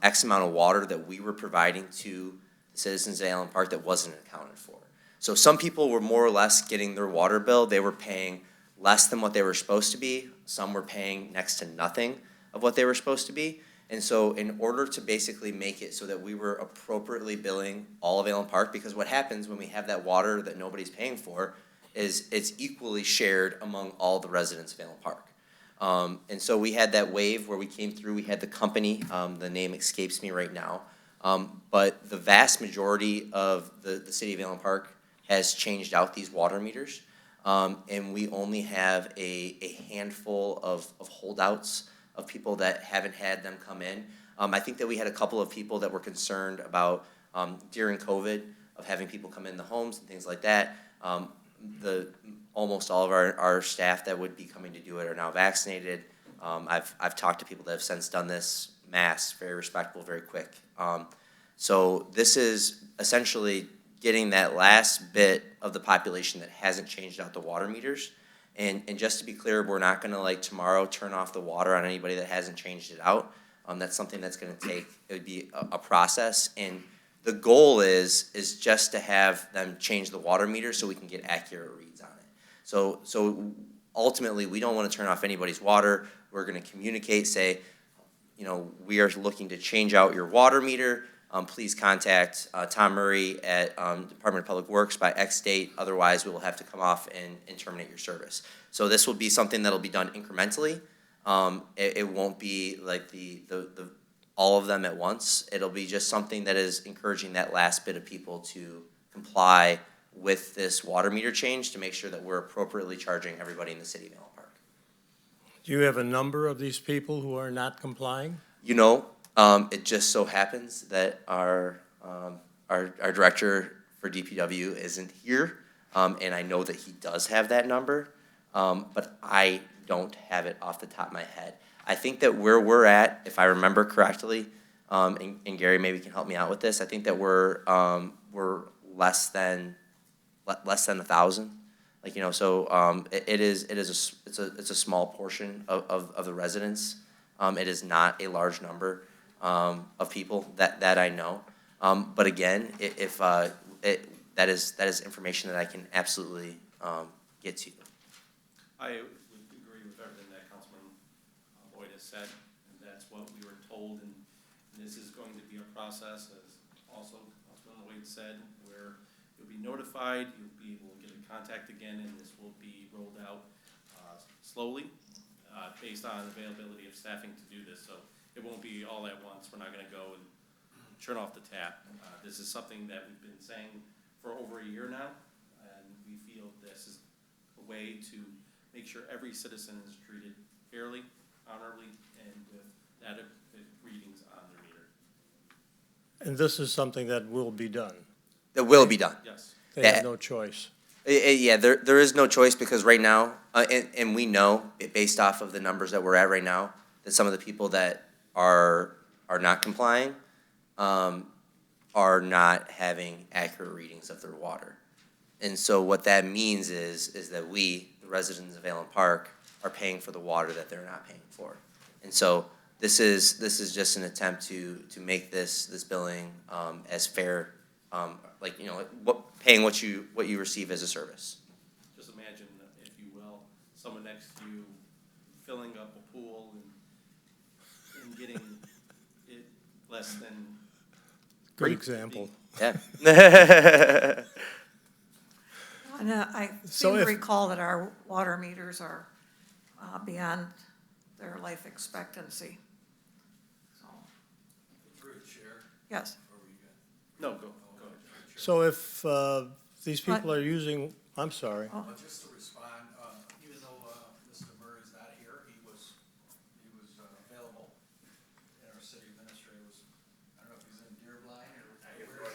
X amount of water that we were providing to the citizens of Allen Park that wasn't accounted for. So some people were more or less getting their water bill. They were paying less than what they were supposed to be. Some were paying next to nothing of what they were supposed to be. And so in order to basically make it so that we were appropriately billing all of Allen Park, because what happens when we have that water that nobody's paying for is it's equally shared among all the residents of Allen Park. And so we had that wave where we came through. We had the company, the name escapes me right now, but the vast majority of the city of Allen Park has changed out these water meters, and we only have a handful of holdouts of people that haven't had them come in. I think that we had a couple of people that were concerned about during COVID of having people come in the homes and things like that. Almost all of our staff that would be coming to do it are now vaccinated. I've talked to people that have since done this mass, very respectable, very quick. So this is essentially getting that last bit of the population that hasn't changed out the water meters And just to be clear, we're not gonna like tomorrow turn off the water on anybody that hasn't changed it out. That's something that's gonna take, it would be a process. And the goal is just to have them change the water meter so we can get accurate reads on it. So ultimately, we don't wanna turn off anybody's water. We're gonna communicate, say, you know, we are looking to change out your water meter. Please contact Tom Murray at Department of Public Works by X date. Otherwise, we will have to come off and terminate your service. So this will be something that'll be done incrementally. It won't be like the all of them at once. It'll be just something that is encouraging that last bit of people to comply with this water meter change to make sure that we're appropriately charging everybody in the city of Allen Park. Do you have a number of these people who are not complying? You know, it just so happens that our director for DPW isn't here, and I know that he does have that number, but I don't have it off the top of my head. I think that where we're at, if I remember correctly, and Gary maybe can help me out with this, I think that we're less than 1,000. Like, you know, so it's a small portion of the residents. It is not a large number of people that I know. But again, if that is information that I can absolutely get to you. I would agree with everything that Councilman Boyd has said, and that's what we were told, and this is going to be a process, as also Councilman Boyd said, where you'll be notified, you'll be able to get in contact again, and this will be rolled out slowly, based on availability of staffing to do this. So it won't be all at once. We're not gonna go and turn off the tap. This is something that we've been saying for over a year now, and we feel this is a way to make sure every citizen is treated fairly, honorably, and with adequate readings on their meter. And this is something that will be done? That will be done. Yes. They have no choice? Yeah, there is no choice, because right now, and we know, based off of the numbers that we're at right now, that some of the people that are not complying are not having accurate readings of their water. And so what that means is that we, the residents of Allen Park, are paying for the water that they're not paying for. And so this is just an attempt to make this billing as fair, like, you know, paying what you receive as a service. Just imagine, if you will, someone next to you filling up a pool and getting it less than. Good example. Yeah. And I seem to recall that our water meters are beyond their life expectancy. So, Through the chair. yes. No, go ahead. So if these people are using, I'm sorry. Just to respond, even though Mr. Murray's not here, he was available. And our city administrator was, I don't know if he's in Deerblind or where.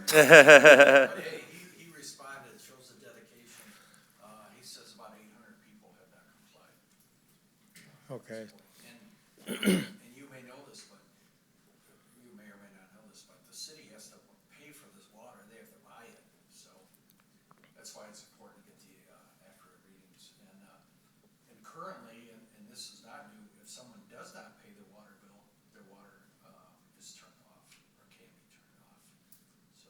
But hey, he responded, it shows the dedication. He says about 800 people have not complied. Okay. And you may know this, but you may or may not know this, but the city has to pay for this water. They have to buy it. So that's why it's important to get the accurate readings. And currently, and this is not new, if someone does not pay their water bill, their water is turned off or can be turned off. So,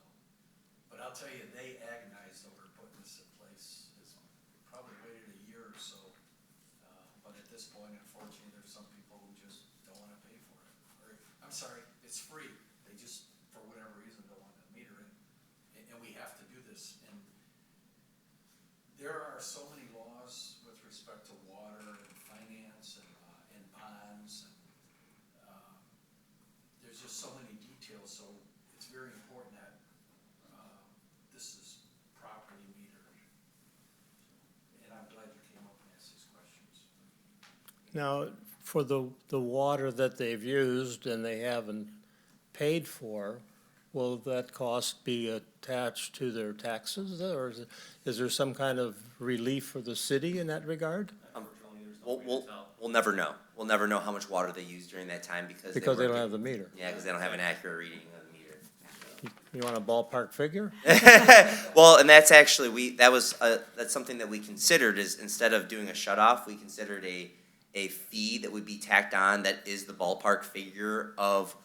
but I'll tell you, they agonized over putting this in place. It's probably waited a year or so. But at this point, unfortunately, there's some people who just don't want to pay for it. Or, I'm sorry, it's free. They just, for whatever reason, don't want to meter it. And we have to do this. And there are so many laws with respect to water and finance and bonds. And there's just so many details. So it's very important that this is properly metered. And I'm glad you came up and asked these questions. Now, for the water that they've used and they haven't paid for, will that cost be attached to their taxes, or is there some kind of relief for the city in that regard? Unfortunately, there's no way to tell. We'll never know. We'll never know how much water they use during that time because Because they don't have the meter. Yeah, because they don't have an accurate reading of the meter. You want a ballpark figure? Well, and that's actually, that's something that we considered is instead of doing a shut-off, we considered a fee that would be tacked on that is the ballpark figure of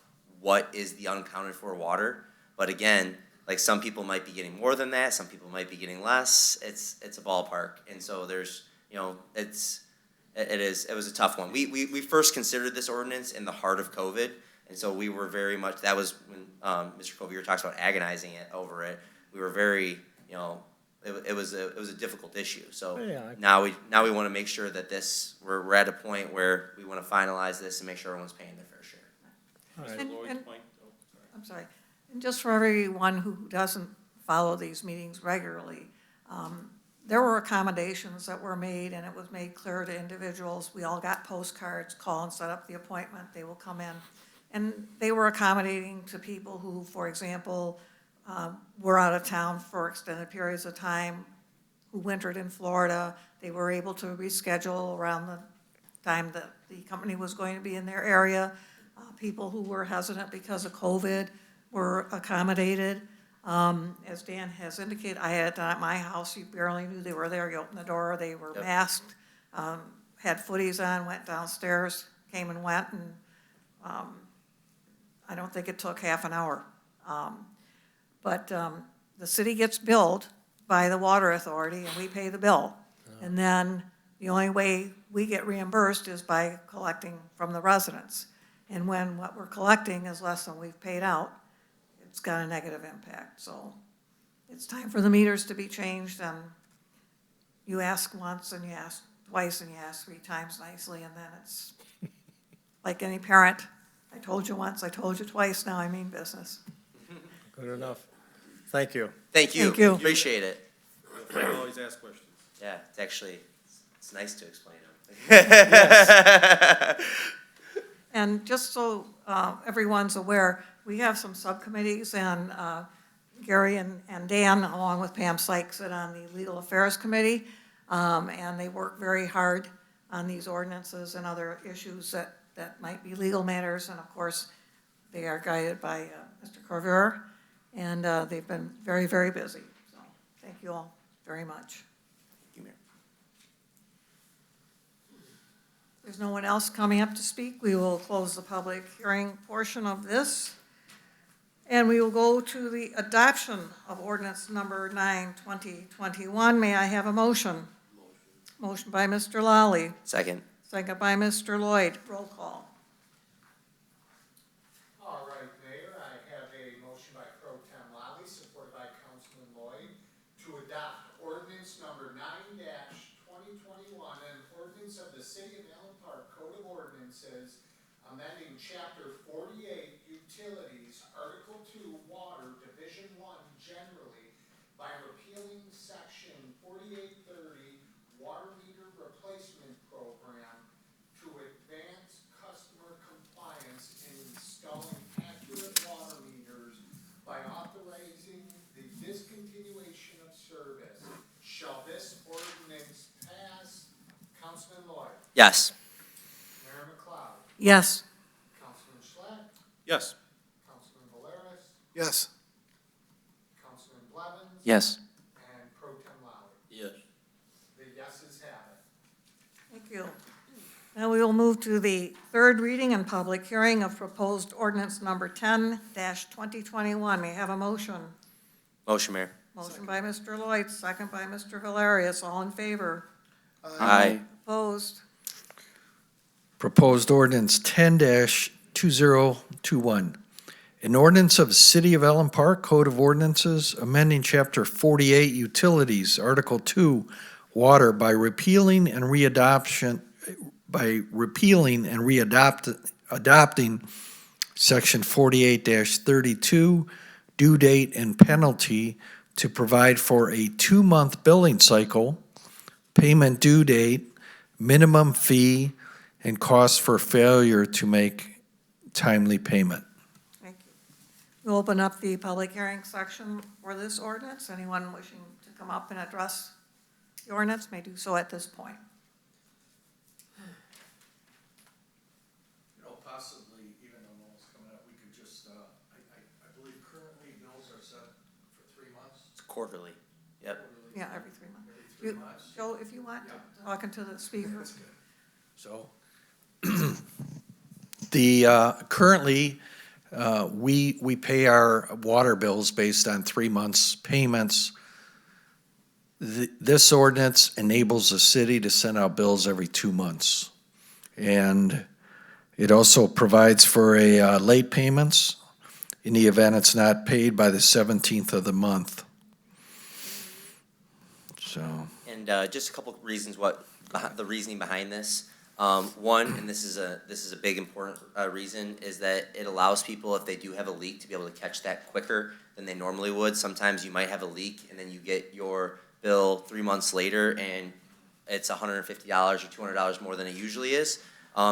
what is the unaccounted for water. But again, like some people might be getting more than that, some people might be getting less. It's a ballpark. And so there's, it was a tough one. We first considered this ordinance in the heart of COVID. And so we were very much, that was when Mr. Covier talks about agonizing it over it. We were very, it was a difficult issue. So Yeah. now we want to make sure that we're at a point where we want to finalize this and make sure everyone's paying their fair share. All right. And- Lloyd's and- point, I'm sorry. And just for everyone who doesn't follow these meetings regularly, there were accommodations that were made, and it was made clear to individuals. We all got postcards, call and set up the appointment, they will come in. And they were accommodating to people who, for example, were out of town for extended periods of time, who wintered in Florida. They were able to reschedule around the time that the company was going to be in their area. People who were hesitant because of COVID were accommodated. As Dan has indicated, I had it done at my house. You barely knew they were there. You opened the door, they were masked, had footies on, went downstairs, came and went, and I don't think it took half an hour. But the city gets billed by the water authority, and we pay the bill. And then the only way we get reimbursed is by collecting from the residents. And when what we're collecting is less than we've paid out, it's got a negative impact. So it's time for the meters to be changed, and you ask once, and you ask twice, and you ask 3 times nicely, and then it's like any parent. I told you once, I told you twice, now I mean business. Good enough. Thank you. Thank you. Thank you. Appreciate it. I always ask questions. Yeah, it's nice to explain them. And just so everyone's aware, we have some subcommittees, and Gary and Dan, along with Pam Sykes, sit on the Legal Affairs Committee, and they work very hard on these ordinances and other issues that might be legal matters, and of course, they are guided by Mr. Corver, and they've been very, very busy. So thank you all very much. Thank you, Mayor. There's no one else coming up to speak. We will close the public hearing portion of this. And we will go to the adoption of ordinance number 9, 2021. May I have a motion? Motion by Mr. Lally, Second. second by Mr. Lloyd. Roll call. All right, Mayor, I have a motion by Pro Tem Lally, supported by Councilman Lloyd, to adopt ordinance number 9-2021, an ordinance of the City of Allen Park Code of Ordinances, amending Chapter 48 Utilities, Article 2 Water, Division 1 generally, by repealing Section 4830 Water Meter Replacement Program to advance customer compliance in installing accurate water meters by authorizing the discontinuation of service. Shall this ordinance pass? Councilman Lloyd? Yes. Mayor McLeod? Yes. Councilman Schlatt? Yes. Councilman Valeris? Yes. Councilman Blevins? Yes. And Pro Tem Lally? Yes. The yeses have it. Thank you. Now we will move to the third reading and public hearing of proposed ordinance number 10-2021. May I have a motion? Motion, Mayor. Motion by Mr. Lloyd, second by Mr. Valerius. All in favor? Aye. Opposed? Proposed ordinance 10-2021. An ordinance of the City of Allen Park Code of Ordinances amending Chapter 48 Utilities, Article 2 Water by repealing and adopting Section 48-32 due date and penalty to provide for a 2-month billing cycle, payment due date, minimum fee, and cost for failure to make timely payment. Thank you. We'll open up the public hearing section for this ordinance. Anyone wishing to come up and address the ordinance may do so at this point. Possibly, even though no one's coming up, we could just, I believe currently no Quarterly. Yep. Yeah, every 3 months. Joe, if you want, talking to the speaker. So, currently, we pay our water bills based on 3 months' payments. This ordinance enables the city to send out bills every 2 months. And it also provides for a late payments in the event it's not paid by the 17th of the month. So. And just a couple reasons the reasoning behind this. One, and this is a big important reason, is that it allows people, if they do have a leak, to be able to catch that quicker than they normally would. Sometimes you might have a leak and then you get your bill 3 months later and it's $150 or $200 more than it usually is.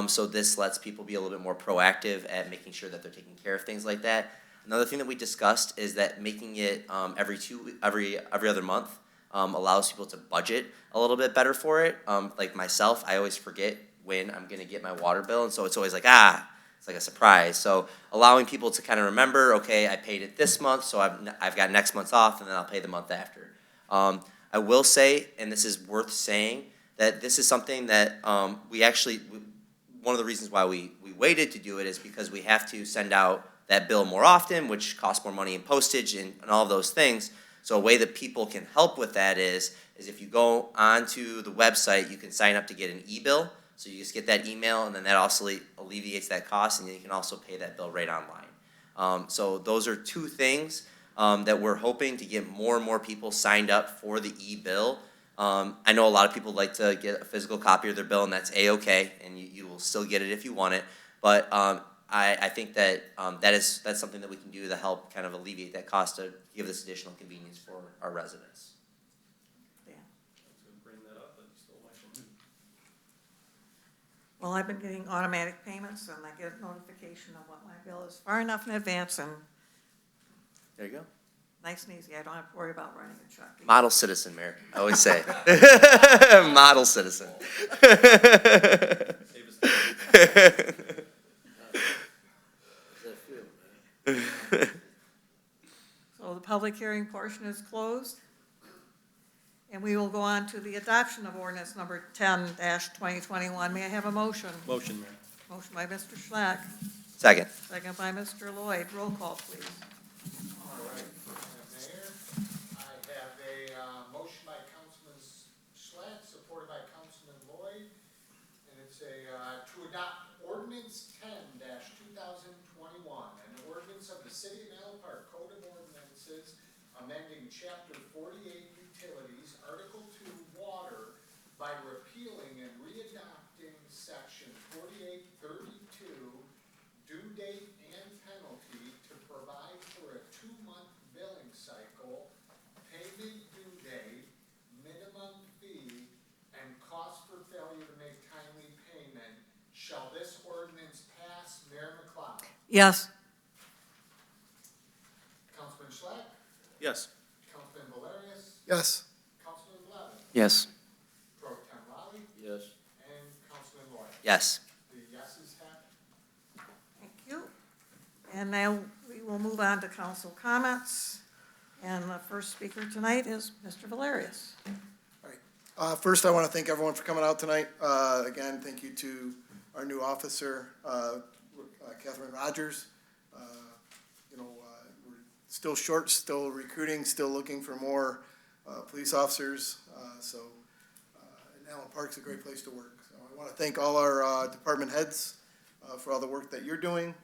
So this lets people be a little bit more proactive at making sure that they're taking care of things like that. Another thing that we discussed is that making it every other month allows people to budget a little bit better for it. Like myself, I always forget when I'm gonna get my water bill, and so it's always like, it's like a surprise. So allowing people to kind of remember, okay, I paid it this month, so I've got next month off, and then I'll pay the month after. I will say, and this is worth saying, that this is something that one of the reasons why we waited to do it is because we have to send out that bill more often, which costs more money in postage and all those things. So a way that people can help with that is if you go onto the website, you can sign up to get an e-bill. So you just get that email, and then that also alleviates that cost, and then you can also pay that bill right online. So those are two things that we're hoping to get more and more people signed up for the e-bill. I know a lot of people like to get a physical copy of their bill, and that's A-okay, and you will still get it if you want it. But I think that that's something that we can do to help kind of alleviate that cost to give this additional convenience for our residents. Well, I've been getting automatic payments, and I get a notification of what my bill is far enough in advance, and There you go. nice and easy. I don't have to worry about writing a check. Model citizen, Mayor. I always say. Model citizen. So the public hearing portion is closed. And we will go on to the adoption of ordinance number 10-2021. May I have a motion? Motion, Mayor. Motion by Mr. Schleck, Second. second by Mr. Lloyd. Roll call, please. All right, Mayor, I have a motion by Councilman Schlatt, supported by Councilman Lloyd, and it's to adopt ordinance 10-2021, an ordinance of the City of Allen Park Code of Ordinances, amending Chapter 48 Utilities, Article 2 Water, by repealing and readopting Section 4832, due date and penalty, to provide for a 2-month billing cycle, payment due date, minimum fee, and cost for failure to make timely payment. Shall this ordinance pass? Mayor McLeod? Yes. Councilman Schlatt? Yes. Councilman Valerius? Yes. Councilman Blevins? Yes. Pro Tem Raleigh? Yes. And Councilman Lloyd? Yes. The yeses have it. Thank you. And now we will move on to council comments. And the first speaker tonight is Mr. Valerius. First, I want to thank everyone for coming out tonight. Again, thank you to our new officer, Katherine Rogers. We're still short, still recruiting, still looking for more police officers. And Allen Park's a great place to work. So I want to thank all our department heads for all the work that you're doing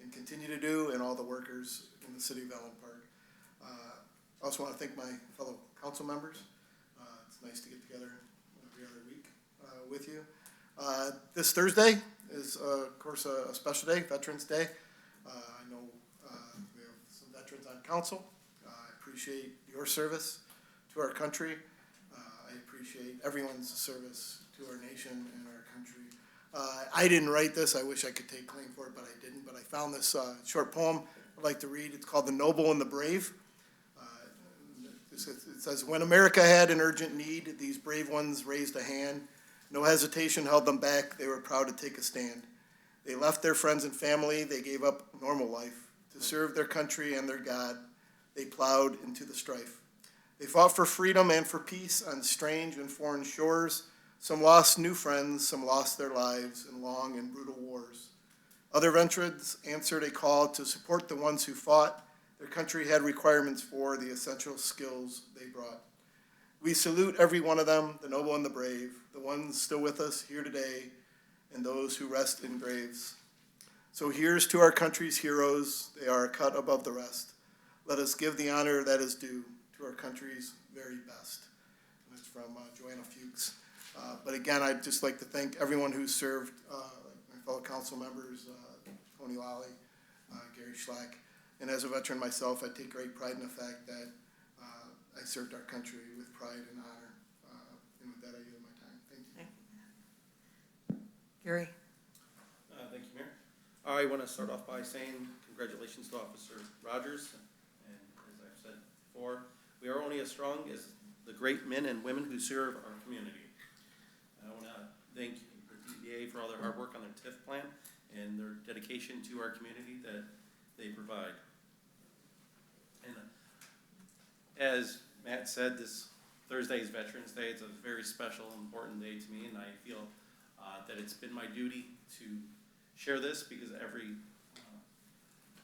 and continue to do, and all the workers in the city of Allen Park. I also want to thank my fellow council members. It's nice to get together every other week with you. This Thursday is, of course, a special day, Veterans Day. I know we have some veterans on council. I appreciate your service to our country. I appreciate everyone's service to our nation and our country. I didn't write this. I wish I could take claim for it, but I didn't. But I found this short poem I'd like to read. It's called The Noble and the Brave. It says, when America had an urgent need, these brave ones raised a hand. No hesitation held them back. They were proud to take a stand. They left their friends and family. They gave up normal life to serve their country and their God. they plowed into the strife. They fought for freedom and for peace on strange and foreign shores. Some lost new friends, some lost their lives in long and brutal wars. Other veterans answered a call to support the ones who fought. Their country had requirements for the essential skills they brought. We salute every one of them, the noble and the brave, the ones still with us here today, and those who rest in graves. So here's to our country's heroes. They are a cut above the rest. Let us give the honor that is due to our country's very best. And that's from Joanna Fuchs. But again, I'd just like to thank everyone who served, my fellow council members, Tony Lally, Gary Schlack. And as a veteran myself, I take great pride in the fact that I served our country with pride and honor. And with that, I yield my time. Thank you. Gary? Thank you, Mayor. I want to start off by saying congratulations to Officer Rogers. And as I've said before, we are only as strong as the great men and women who serve our community. I want to thank the DBA for all their hard work on their TIF plan and their dedication to our community that they provide. And as Matt said, this Thursday is Veterans Day. It's a very special and important day to me, and I feel that it's been my duty to share this because every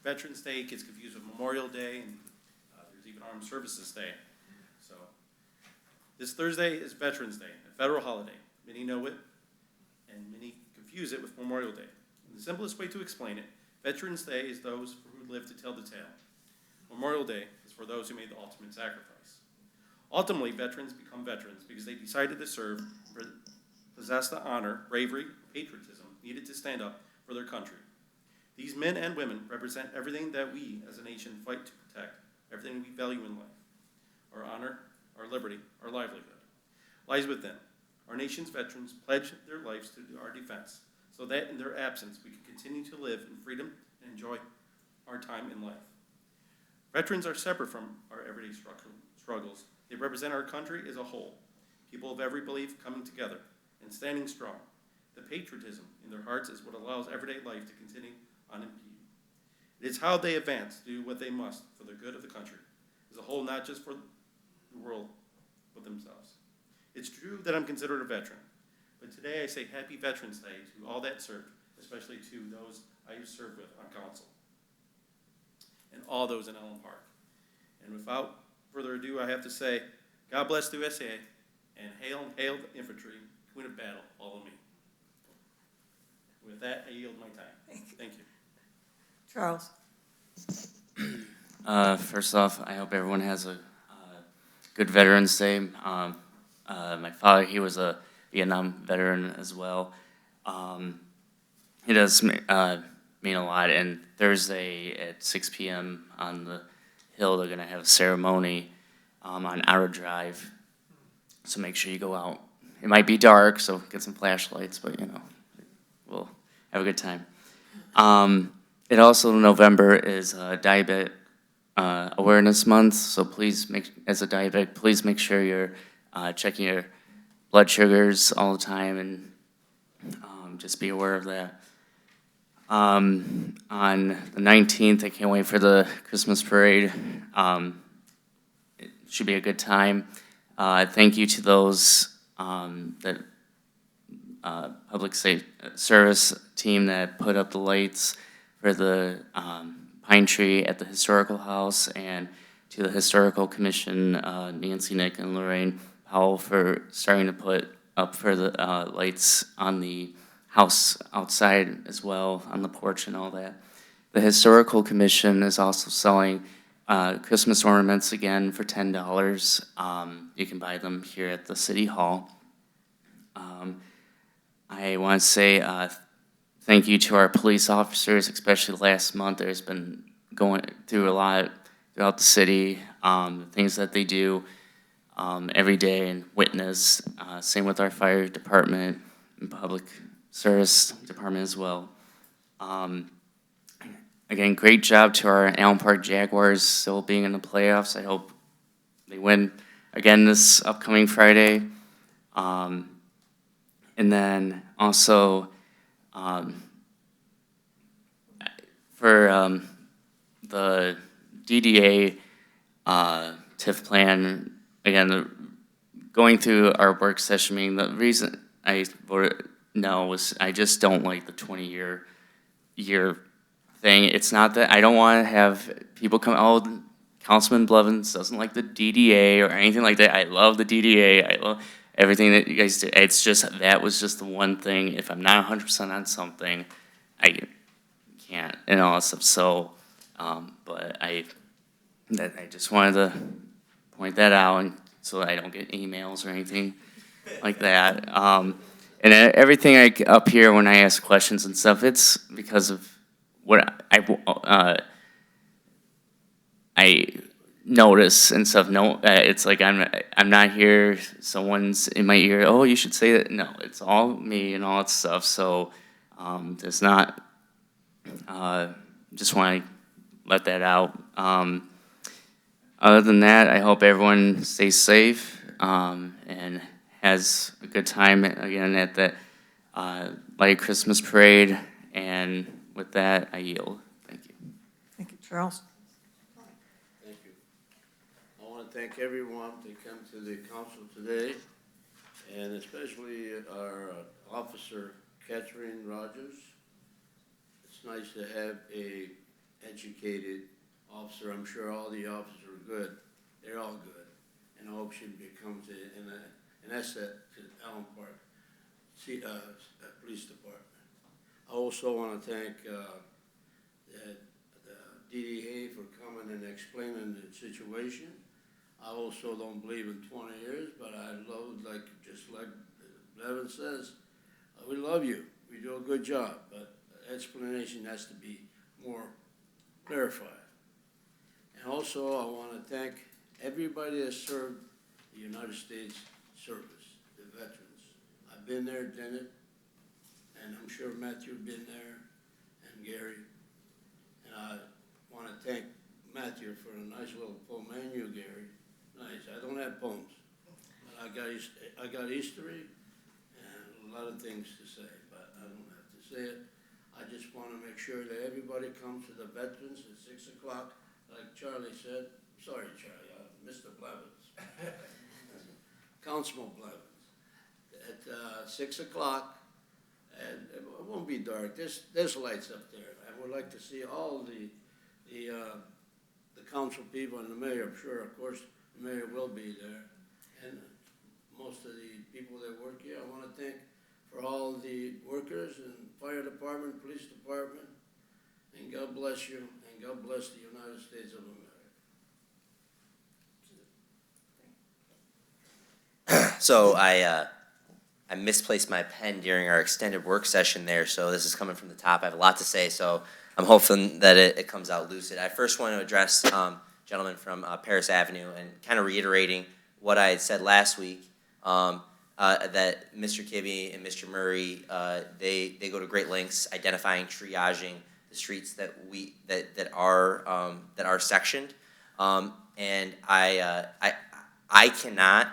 Veterans Day gets confused with Memorial Day, and there's even Armed Services Day. So this Thursday is Veterans Day, a federal holiday. Many know it, and many confuse it with Memorial Day. And the simplest way to explain it, Veterans Day is those who live to tell the tale. Memorial Day is for those who made the ultimate sacrifice. Ultimately, veterans become veterans because they decided to serve, possess the honor, bravery, patriotism needed to stand up for their country. These men and women represent everything that we as a nation fight to protect, everything we value in life. Our honor, our liberty, our livelihood lies with them. Our nation's veterans pledge their lives to our defense so that in their absence we can continue to live in freedom and enjoy our time in life. Veterans are separate from our everyday struggles. They represent our country as a whole, people of every belief coming together and standing strong. The patriotism in their hearts is what allows everyday life to continue unimpeded. It is how they advance, do what they must for the good of the country as a whole, not just for the world, but themselves. It's true that I'm considered a veteran, but today I say Happy Veterans Day to all that served, especially to those I served with on council, and all those in Allen Park. And without further ado, I have to say, God bless the USA, and hail the infantry, queen of battle, follow me. With that, I yield my time. Thank you. Charles? First off, I hope everyone has a good Veterans Day. My father, he was a Vietnam veteran as well. It does mean a lot. And Thursday at 6 p.m. on the Hill, they're going to have a ceremony on Outer Drive. So make sure you go out. It might be dark, so get some flashlights, but, you know, we'll have a good time. It also, November is Diabetic Awareness Month, so please, as a diabetic, please make sure you're checking your blood sugars all the time, and just be aware of that. On the 19th, I can't wait for the Christmas parade. It should be a good time. Thank you to those that public service team that put up the lights for the pine tree at the Historical House, and to the Historical Commission, Nancy, Nick, and Lorraine Powell for starting to put up for the lights on the house outside as well, on the porch and all that. The Historical Commission is also selling Christmas ornaments again for $10. You can buy them here at the City Hall. I want to say thank you to our police officers, especially last month. There's been going through a lot throughout the city, the things that they do every day and witness. Same with our fire department and public service department as well. Again, great job to our Allen Park Jaguars still being in the playoffs. I hope they win again this upcoming Friday. And then also for the DDA, TIF plan. Again, going through our work session meeting, the reason I voted no was I just don't like the 20-year thing. It's not that I don't want to have people come, oh, Councilman Blevins doesn't like the DDA or anything like that. I love the DDA. I love everything that you guys do. It's just, that was just the one thing. If I'm not 100% on something, I can't, and all that stuff. So, but I just wanted to point that out, and so that I don't get emails or anything like that. And everything up here when I ask questions and stuff, it's because of what I notice and stuff. No, it's like I'm not here. Someone's in my ear. Oh, you should say that. No, it's all me and all that stuff. So it's not. Just want to let that out. Other than that, I hope everyone stays safe and has a good time again at the Light Christmas Parade. And with that, I yield. Thank you. Thank you, Charles. Thank you. I want to thank everyone to come to the council today, and especially our officer, Katherine Rogers. It's nice to have a educated officer. I'm sure all the officers are good. They're all good. And I hope she becomes an asset to Allen Park Police Department. I also want to thank the DDA for coming and explaining the situation. I also don't believe in 20 years, but I love, just like Levin says, we love you. We do a good job, but the explanation has to be more clarified. And also, I want to thank everybody that served the United States service, the veterans. I've been there, done it, and I'm sure Matthew's been there, and Gary. And I want to thank Matthew for a nice little poem, and you, Gary. Nice. I don't have poems, but I got history and a lot of things to say, but I don't have to say it. I just want to make sure that everybody comes to the veterans at 6 o'clock, like Charlie said. Sorry, Charlie, Mr. Blevins. Councilman Blevins. At 6 o'clock, and it won't be dark. There's lights up there. I would like to see all the council people and the mayor. I'm sure, of course, the mayor will be there. And most of the people that work here, I want to thank for all the workers and fire department, police department, and God bless you, and God bless the United States of America. So I misplaced my pen during our extended work session there, so this is coming from the top. I have a lot to say, so I'm hoping that it comes out lucid. I first want to address gentlemen from Paris Avenue and kind of reiterating what I had said last week, that Mr. Kibbe and Mr. Murray, they go to great lengths identifying, triaging the streets that are sectioned, and I cannot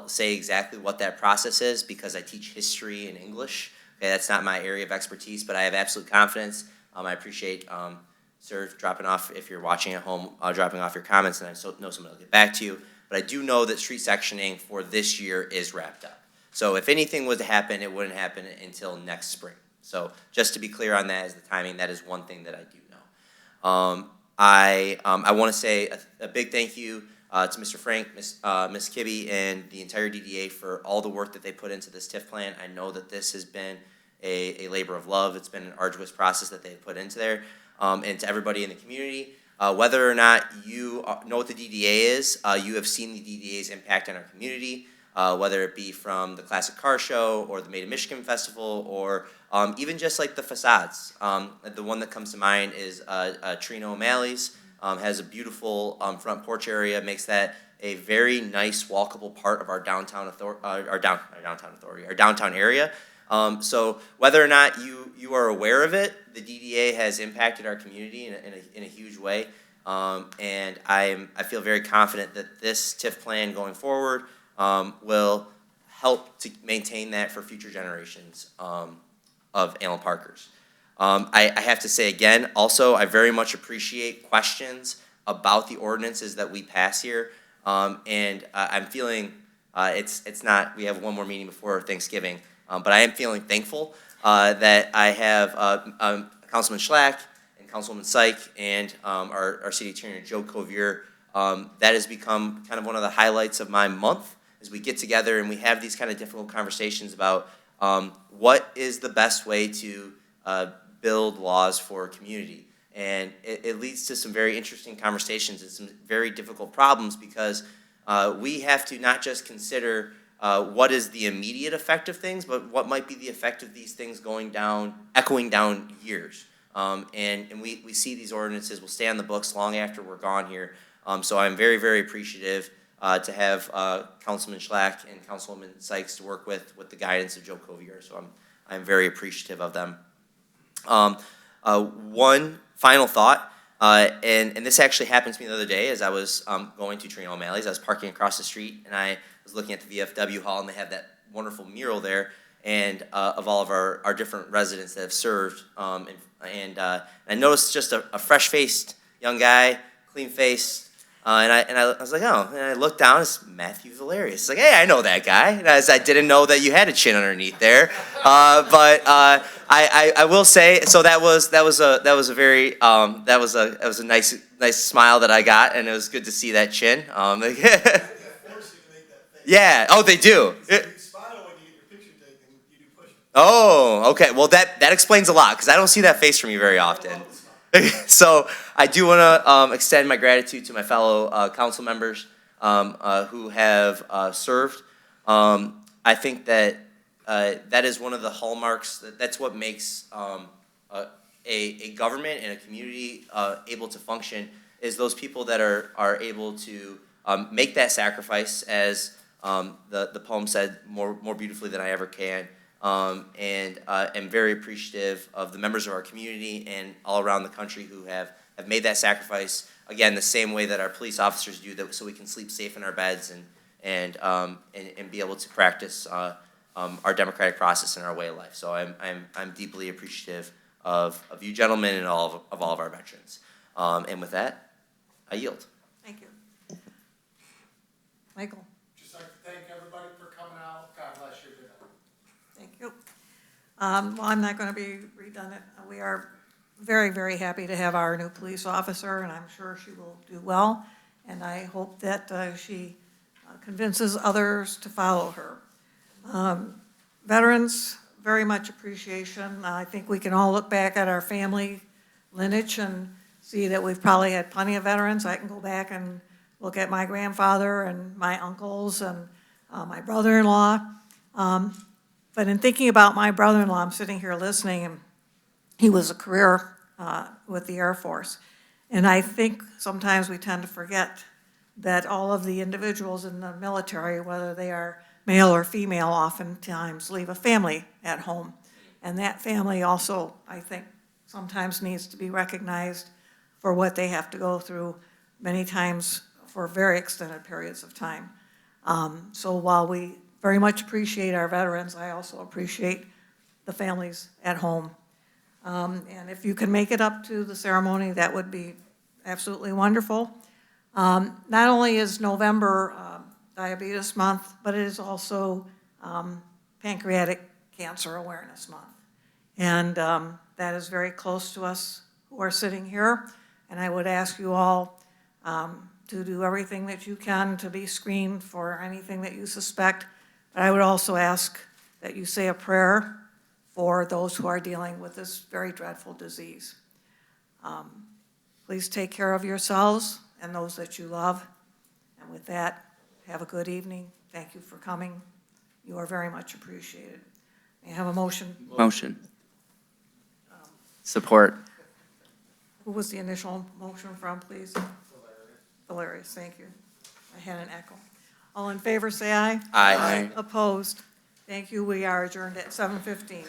say exactly what that process is because I teach history and English. Okay, that's not my area of expertise, but I have absolute confidence. I appreciate sir dropping off, if you're watching at home, dropping off your comments, and I know someone will get back to you. But I do know that street sectioning for this year is wrapped up. So if anything was to happen, it wouldn't happen until next spring. So just to be clear on that, as the timing, that is one thing that I do know. I want to say a big thank you to Mr. Frank, Ms. Kibbe, and the entire DDA for all the work that they put into this TIF plan. I know that this has been a labor of love. It's been an arduous process that they put into there. And to everybody in the community, whether or not you know what the DDA is, you have seen the DDA's impact on our community, whether it be from the Classic Car Show or the Made in Michigan Festival, or even just like the facades. The one that comes to mind is Trino O'Malley's. Has a beautiful front porch area, makes that a very nice walkable part of our downtown area. So whether or not you are aware of it, the DDA has impacted our community in a huge way, and I feel very confident that this TIF plan going forward will help to maintain that for future generations of Allen Parkers. I have to say again, also, I very much appreciate questions about the ordinances that we pass here. And I'm feeling, it's not, we have one more meeting before Thanksgiving, but I am feeling thankful that I have Councilman Schlack and Councilwoman Syke and our city attorney, Joe Covier. That has become kind of one of the highlights of my month as we get together and we have these kind of difficult conversations about what is the best way to build laws for a community. And it leads to some very interesting conversations and some very difficult problems because we have to not just consider what is the immediate effect of things, but what might be the effect of these things going down, echoing down years. And we see these ordinances will stay on the books long after we're gone here. So I'm very, very appreciative to have Councilman Schlack and Councilwoman Sykes to work with the guidance of Joe Covier. So I'm very appreciative of them. One final thought, and this actually happened to me the other day as I was going to Trina O'Malley's. I was parking across the street and I was looking at the VFW hall and they have that wonderful mural there and of all of our different residents that have served. And I noticed just a fresh-faced young guy, clean-faced, and I was like, oh, and I looked down, it's Matthew Valerius. It's like, hey, I know that guy. And I didn't know that you had a chin underneath there. But I will say, so that was a very nice smile that I got, and it was good to see that chin. Yeah. Oh, they do. Oh, okay. Well, that explains a lot because I don't see that face from you very often. So I do want to extend my gratitude to my fellow council members who have served. I think that that is one of the hallmarks. That's what makes a government and a community able to function is those people that are able to make that sacrifice, as the poem said more beautifully than I ever can. And am very appreciative of the members of our community and all around the country who have made that sacrifice, again, the same way that our police officers do, that so we can sleep safe in our beds and be able to practice our democratic process and our way of life. So I'm deeply appreciative of you gentlemen and of all of our veterans. And with that, I yield. Thank you. Michael. Just like to thank everybody for coming out. God bless you today. Thank you. Well, I'm not going to be redundant. We are very, very happy to have our new police officer, and I'm sure she will do well. And I hope that she convinces others to follow her. Veterans, very much appreciation. I think we can all look back at our family lineage and see that we've probably had plenty of veterans. I can go back and look at my grandfather and my uncles and my brother-in-law. But in thinking about my brother-in-law, I'm sitting here listening, and he was a career with the Air Force. And I think sometimes we tend to forget that all of the individuals in the military, whether they are male or female, oftentimes leave a family at home. And that family also, I think, sometimes needs to be recognized for what they have to go through, many times for very extended periods of time. So while we very much appreciate our veterans, I also appreciate the families at home. And if you can make it up to the ceremony, that would be absolutely wonderful. Not only is November Diabetes Month, but it is also Pancreatic Cancer Awareness Month. And that is very close to us who are sitting here. And I would ask you all to do everything that you can to be screened for anything that you suspect. But I would also ask that you say a prayer for those who are dealing with this very dreadful disease. Please take care of yourselves and those that you love. And with that, have a good evening. Thank you for coming. You are very much appreciated. May I have a motion? Motion. Support. Who was the initial motion from, please? Valerius, thank you. I had an echo. All in favor, say aye. Aye. Opposed? Thank you. We are adjourned at 7:15.